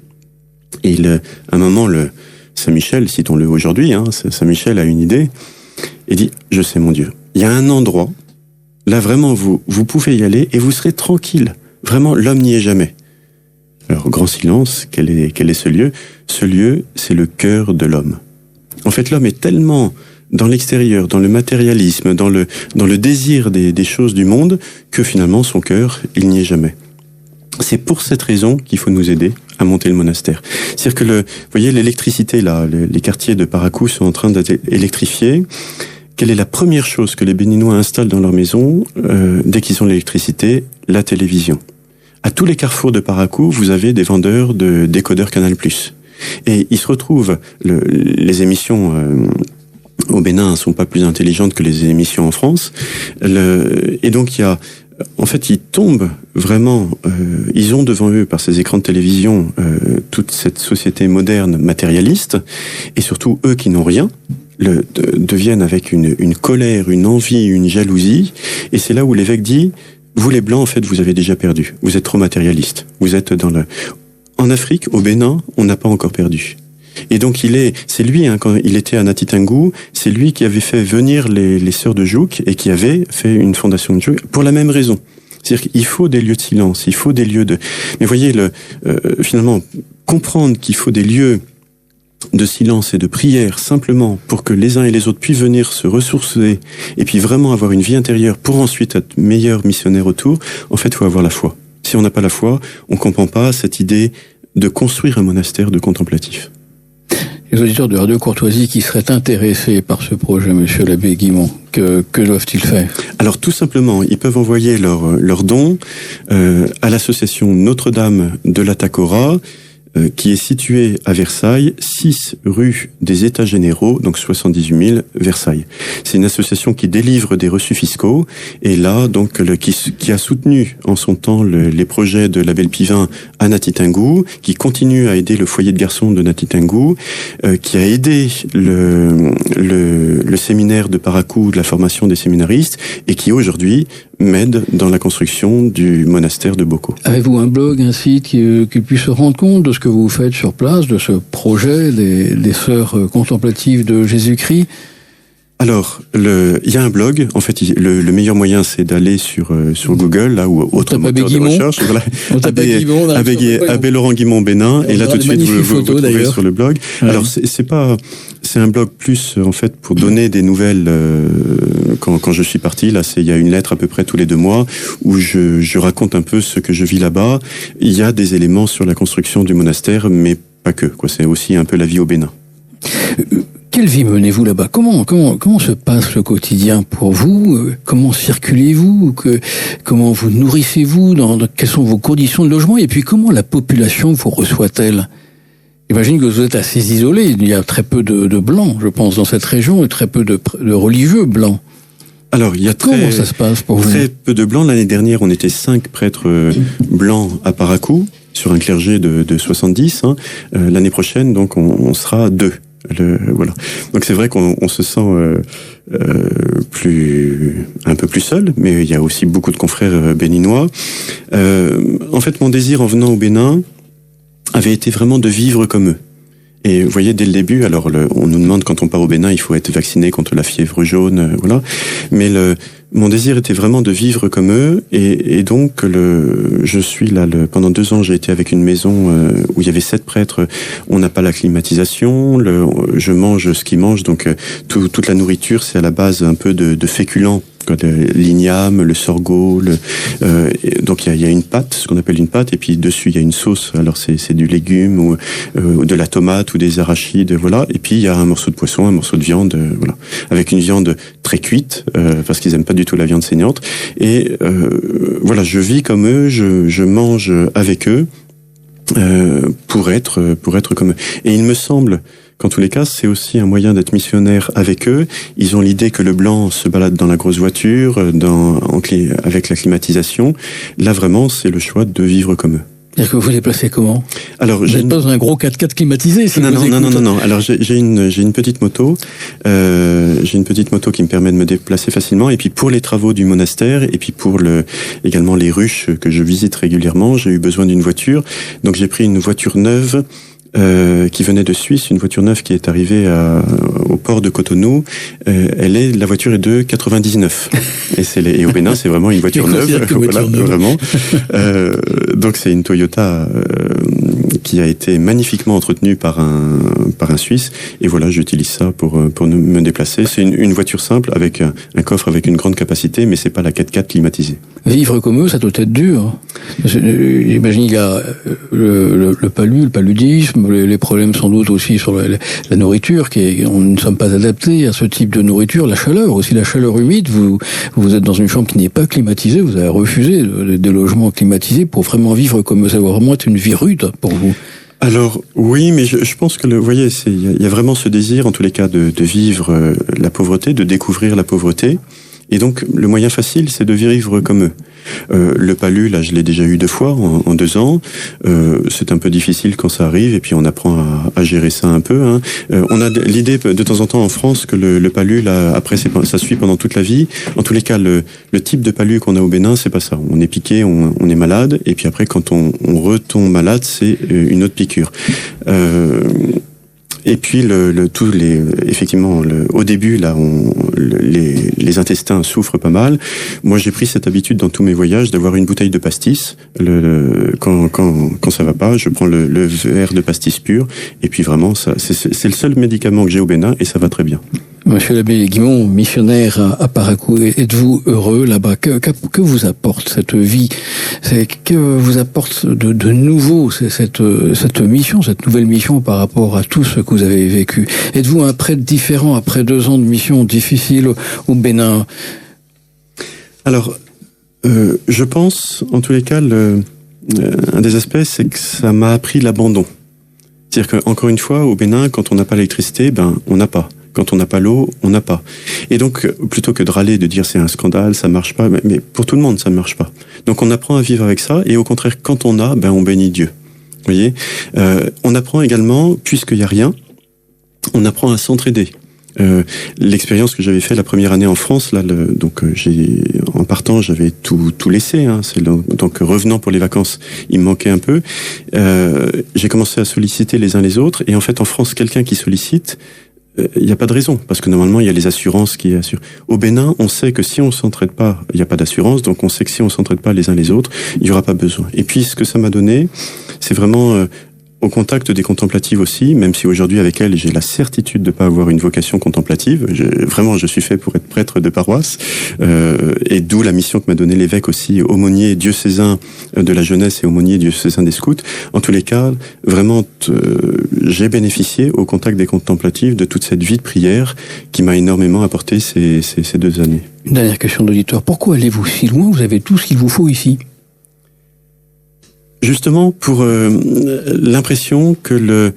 Et à un moment, Saint-Michel, citons-le aujourd'hui, Saint-Michel a une idée, et dit, je sais, mon Dieu, il y a un endroit, là, vraiment, vous pouvez y aller, et vous serez tranquille. Vraiment, l'homme n'y est jamais. Alors, grand silence, quel est ce lieu? Ce lieu, c'est le cœur de l'homme. En fait, l'homme est tellement dans l'extérieur, dans le matérialisme, dans le désir des choses du monde, que finalement, son cœur, il n'y est jamais. C'est pour cette raison qu'il faut nous aider à monter le monastère. C'est-à-dire que vous voyez, l'électricité, là, les quartiers de Parakou sont en train d'être électrifiés. Quelle est la première chose que les Béninois installent dans leur maison, dès qu'ils ont l'électricité? La télévision. À tous les carrefours de Parakou, vous avez des vendeurs de décodeurs Canal+. Et il se retrouve, les émissions au Bénin ne sont pas plus intelligentes que les émissions en France. Et donc ils tombent vraiment, ils ont devant eux, par ces écrans de télévision, toute cette société moderne matérialiste, et surtout eux qui n'ont rien, deviennent avec une colère, une envie, une jalousie, et c'est là où l'évêque dit, vous les Blancs, en fait, vous avez déjà perdu. Vous êtes trop matérialistes. Vous êtes en Afrique, au Bénin, on n'a pas encore perdu. Et donc c'est lui, quand il était à Natitingou, c'est lui qui avait fait venir les sœurs de Jouk et qui avait fait une fondation de Jouk pour la même raison. C'est-à-dire qu'il faut des lieux de silence, il faut des lieux de... Mais voyez, finalement, comprendre qu'il faut des lieux de silence et de prière simplement pour que les uns et les autres puissent venir se ressourcer et puis vraiment avoir une vie intérieure pour ensuite être meilleurs missionnaires autour, en fait, il faut avoir la foi. Si on n'a pas la foi, on comprend pas cette idée de construire un monastère de contemplatifs. Les auditeurs de Radio Courtoisie qui seraient intéressés par ce projet, monsieur l'abbé Guimont, que doivent-ils faire? Alors, tout simplement, ils peuvent envoyer leurs dons à l'association Notre-Dame de la Takora, qui est situé à Versailles, 6 rue des États Généraux, donc 78 000 Versailles. C'est une association qui délivre des reçus fiscaux, et là, donc, qui a soutenu en son temps les projets de Label Pivin à Natitingou, qui continue à aider le foyer de garçons de Natitingou, qui a aidé le séminaire de Paracou, de la formation des séminaristes, et qui aujourd'hui m'aide dans la construction du monastère de Boko. Avez-vous un blog, un site qui puisse se rendre compte de ce que vous faites sur place, de ce projet des sœurs contemplatives de Jésus-Christ? Alors, il y a un blog. En fait, le meilleur moyen, c'est d'aller sur Google, là, ou autre moteur de recherche. Voilà. Abbé Laurent Guimond Bénin, et là, tout de suite, vous trouvez sur le blog. Ouais. Alors, c'est un blog plus, en fait, pour donner des nouvelles, quand je suis parti. Là, il y a une lettre à peu près tous les 2 mois, où je raconte un peu ce que je vis là-bas. Il y a des éléments sur la construction du monastère, mais pas que, quoi. C'est aussi un peu la vie au Bénin. Quelle vie menez-vous là-bas? Comment se passe le quotidien pour vous? Comment circulez-vous? Comment vous nourrissez-vous? Quelles sont vos conditions de logement? Et puis comment la population vous reçoit-elle? J'imagine que vous êtes assez isolé. Il y a très peu de blancs, je pense, dans cette région, et très peu de religieux blancs. Alors, il y a comment ça se passe pour vous? Très peu de blancs. L'année dernière, on était 5 prêtres blancs à Paracou, sur un clergé de 70. L'année prochaine, donc, on sera 2. Voilà. Donc c'est vrai qu'on se sent un peu plus seul, mais il y a aussi beaucoup de confrères béninois. En fait, mon désir en venant au Bénin avait été vraiment de vivre comme eux. Et vous voyez, dès le début, alors on nous demande quand on part au Bénin, il faut être vacciné contre la fièvre jaune, voilà. Mais mon désir était vraiment de vivre comme eux, et donc je suis là pendant 2 ans, j'ai été avec une maison où il y avait 7 prêtres. On n'a pas la climatisation, je mange ce qu'ils mangent, donc toute la nourriture, c'est à la base un peu de féculents. L'igname, le sorgho, donc il y a une pâte, ce qu'on appelle une pâte, et puis dessus il y a une sauce. Alors c'est du légume ou de la tomate ou des arachides, voilà. Et puis il y a un morceau de poisson, un morceau de viande, voilà, avec une viande très cuite parce qu'ils aiment pas du tout la viande saignante. Et voilà, je vis comme eux, je mange avec eux pour être comme eux. Et il me semble qu'en tous les cas, c'est aussi un moyen d'être missionnaire avec eux. Ils ont l'idée que le blanc se balade dans la grosse voiture, avec la climatisation. Là, vraiment, c'est le choix de vivre comme eux. C'est-à-dire que vous vous déplacez comment? Alors, vous n'êtes pas dans un gros 4x4 climatisé, si non. Alors, j'ai une petite moto. J'ai une petite moto qui me permet de me déplacer facilement. Et puis, pour les travaux du monastère, et puis pour également les ruches que je visite régulièrement, j'ai eu besoin d'une voiture. Donc, j'ai pris une voiture neuve, qui venait de Suisse, une voiture neuve qui est arrivée au port de Cotonou. La voiture est de 99. Et au Bénin, c'est vraiment une voiture neuve. Voilà, vraiment. Donc c'est une Toyota qui a été magnifiquement entretenue par un Suisse. Et voilà, j'utilise ça pour me déplacer. C'est une voiture simple avec un coffre avec une grande capacité, mais c'est pas la 4x4 climatisée. Vivre comme eux, ça doit être dur. J'imagine qu'il y a le paludisme, les problèmes sans doute aussi sur la nourriture, on ne sommes pas adaptés à ce type de nourriture, la chaleur aussi, la chaleur humide. Vous êtes dans une chambre qui n'est pas climatisée, vous avez refusé des logements climatisés pour vraiment vivre comme ça, va vraiment être une vie rude pour vous. Alors oui, mais je pense que vous voyez, il y a vraiment ce désir, en tous les cas, de vivre la pauvreté, de découvrir la pauvreté. Et donc, le moyen facile, c'est de vivre comme eux. Le palu, là, je l'ai déjà eu 2 fois en 2 ans. C'est un peu difficile quand ça arrive, et puis on apprend à gérer ça un peu. Hein. On a l'idée de temps en temps en France que le palu, là, après, ça suit pendant toute la vie. En tous les cas, le type de palu qu'on a au Bénin, c'est pas ça. On est piqué, on est malade, et puis après, quand on retombe malade, c'est une autre piqûre. Et puis effectivement, au début là, les intestins souffrent pas mal. Moi, j'ai pris cette habitude dans tous mes voyages d'avoir une bouteille de pastis. Quand ça va pas, je prends le verre de pastis pur. Et puis vraiment, c'est le seul médicament que j'ai au Bénin, et ça va très bien. Monsieur l'abbé Guimond, missionnaire à Paracou, êtes-vous heureux là-bas? Que vous apporte cette vie? Que vous apporte de nouveau cette mission, cette nouvelle mission par rapport à tout ce que vous avez vécu? Êtes-vous un prêtre différent après 2 ans de mission difficile au Bénin? Alors, je pense, en tous les cas, un des aspects, c'est que ça m'a appris l'abandon. C'est-à-dire qu'encore une fois, au Bénin, quand on n'a pas l'électricité, on n'a pas. Quand on n'a pas l'eau, on n'a pas. Et donc, plutôt que de râler, de dire c'est un scandale, ça marche pas, mais pour tout le monde, ça ne marche pas. Donc on apprend à vivre avec ça, et au contraire, quand on a, on bénit Dieu. Vous voyez, on apprend également, puisqu'il n'y a rien, on apprend à s'entraider. L'expérience que j'avais fait la première année en France, là, en partant, j'avais tout laissé. Donc revenant pour les vacances, il me manquait un peu. J'ai commencé à solliciter les uns les autres, et en fait, en France, quelqu'un qui sollicite, il n'y a pas de raison, parce que normalement, il y a les assurances qui assurent. Au Bénin, on sait que si on s'entraide pas, il n'y a pas d'assurance, donc on sait que si on s'entraide pas les uns les autres, il n'y aura pas besoin. Et puis, ce que ça m'a donné, c'est vraiment au contact des contemplatives aussi, même si aujourd'hui, avec elles, j'ai la certitude de ne pas avoir une vocation contemplative. Je suis fait pour être prêtre de paroisse, et d'où la mission que m'a donnée l'évêque aussi, aumônier diocésain de la jeunesse et aumônier diocésain des scouts. En tous les cas, vraiment, j'ai bénéficié au contact des contemplatives de toute cette vie de prière qui m'a énormément apporté ces 2 années. Une dernière question d'auditeur. Pourquoi allez-vous si loin? Vous avez tout ce qu'il vous faut ici. Justement, pour l'impression que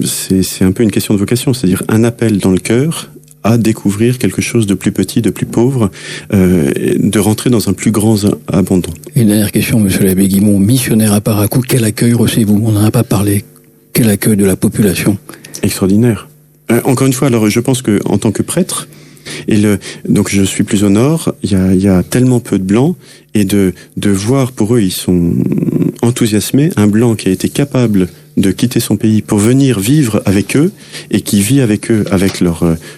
c'est un peu une question de vocation, c'est-à-dire un appel dans le cœur à découvrir quelque chose de plus petit, de plus pauvre, de rentrer dans un plus grand abandon. Une dernière question, monsieur l'abbé Guimont, missionnaire à Paracou, quel accueil recevez-vous? On n'en a pas parlé. Quel accueil de la population? Extraordinaire. Encore une fois, alors je pense que en tant que prêtre, donc je suis plus au nord, il y a tellement peu de blancs, et de voir pour eux, ils sont enthousiasmés, un blanc qui a été capable de quitter son pays pour venir vivre avec eux, et qui vit avec eux,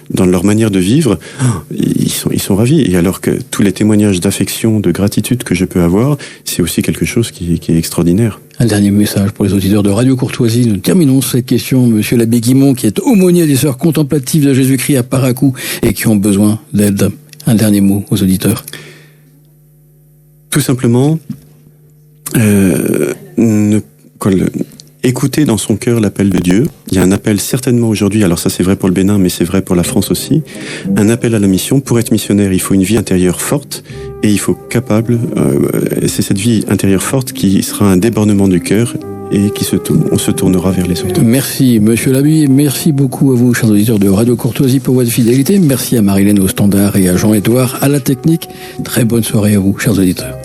dans leur manière de vivre, ils sont ravis. Et alors que tous les témoignages d'affection, de gratitude que je peux avoir, c'est aussi quelque chose qui est extraordinaire. Un dernier message pour les auditeurs de Radio Courtoisie. Nous terminons cette question, monsieur l'abbé Guimont, qui est aumônier des sœurs contemplatives de Jésus-Christ à Paracou et qui ont besoin d'aide. Un dernier mot aux auditeurs. Tout simplement, écouter dans son cœur l'appel de Dieu. Il y a un appel certainement aujourd'hui, alors ça c'est vrai pour le Bénin, mais c'est vrai pour la France aussi, un appel à la mission. Pour être missionnaire, il faut une vie intérieure forte, et il faut c'est cette vie intérieure forte qui sera un débordement du cœur, et on se tournera vers les autres. Merci monsieur l'abbé, merci beaucoup à vous, chers auditeurs de Radio Courtoisie, pour votre fidélité. Merci à Marilène au standard et à Jean-Édouard à la technique. Très bonne soirée à vous, chers auditeurs.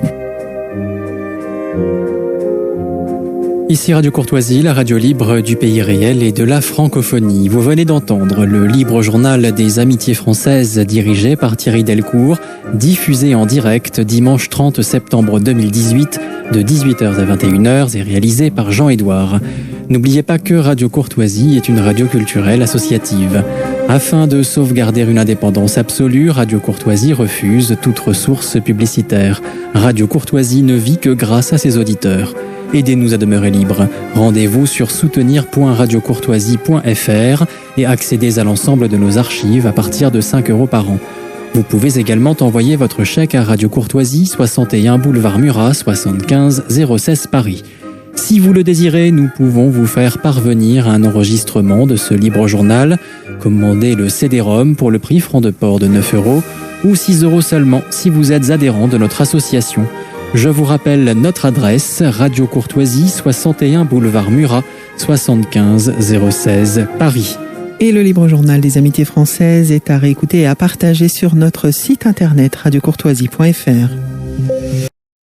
Ici Radio Courtoisie, la radio libre du pays réel et de la francophonie. Vous venez d'entendre le libre journal des amitiés françaises dirigé par Thierry Delcourt, diffusé en direct dimanche 30 septembre 2018 de 18h à 21h et réalisé par Jean-Édouard. N'oubliez pas que Radio Courtoisie est une radio culturelle associative. Afin de sauvegarder une indépendance absolue, Radio Courtoisie refuse toute ressource publicitaire. Radio Courtoisie ne vit que grâce à ses auditeurs. Aidez-nous à demeurer libres. Rendez-vous sur soutenir.radiocourtoisie.fr et accédez à l'ensemble de nos archives à partir de 5 € par an. Vous pouvez également envoyer votre chèque à Radio Courtoisie, 61 boulevard Murat, 75 016 Paris. Si vous le désirez, nous pouvons vous faire parvenir un enregistrement de ce libre journal. Commandez le CD-ROM pour le prix franc de port de 9 € ou 6 € seulement si vous êtes adhérent de notre association. Je vous rappelle notre adresse, Radio Courtoisie, 61 boulevard Murat, 75 016 Paris. Et le libre journal des amitiés françaises est à réécouter et à partager sur notre site internet radiocourtoisie.fr.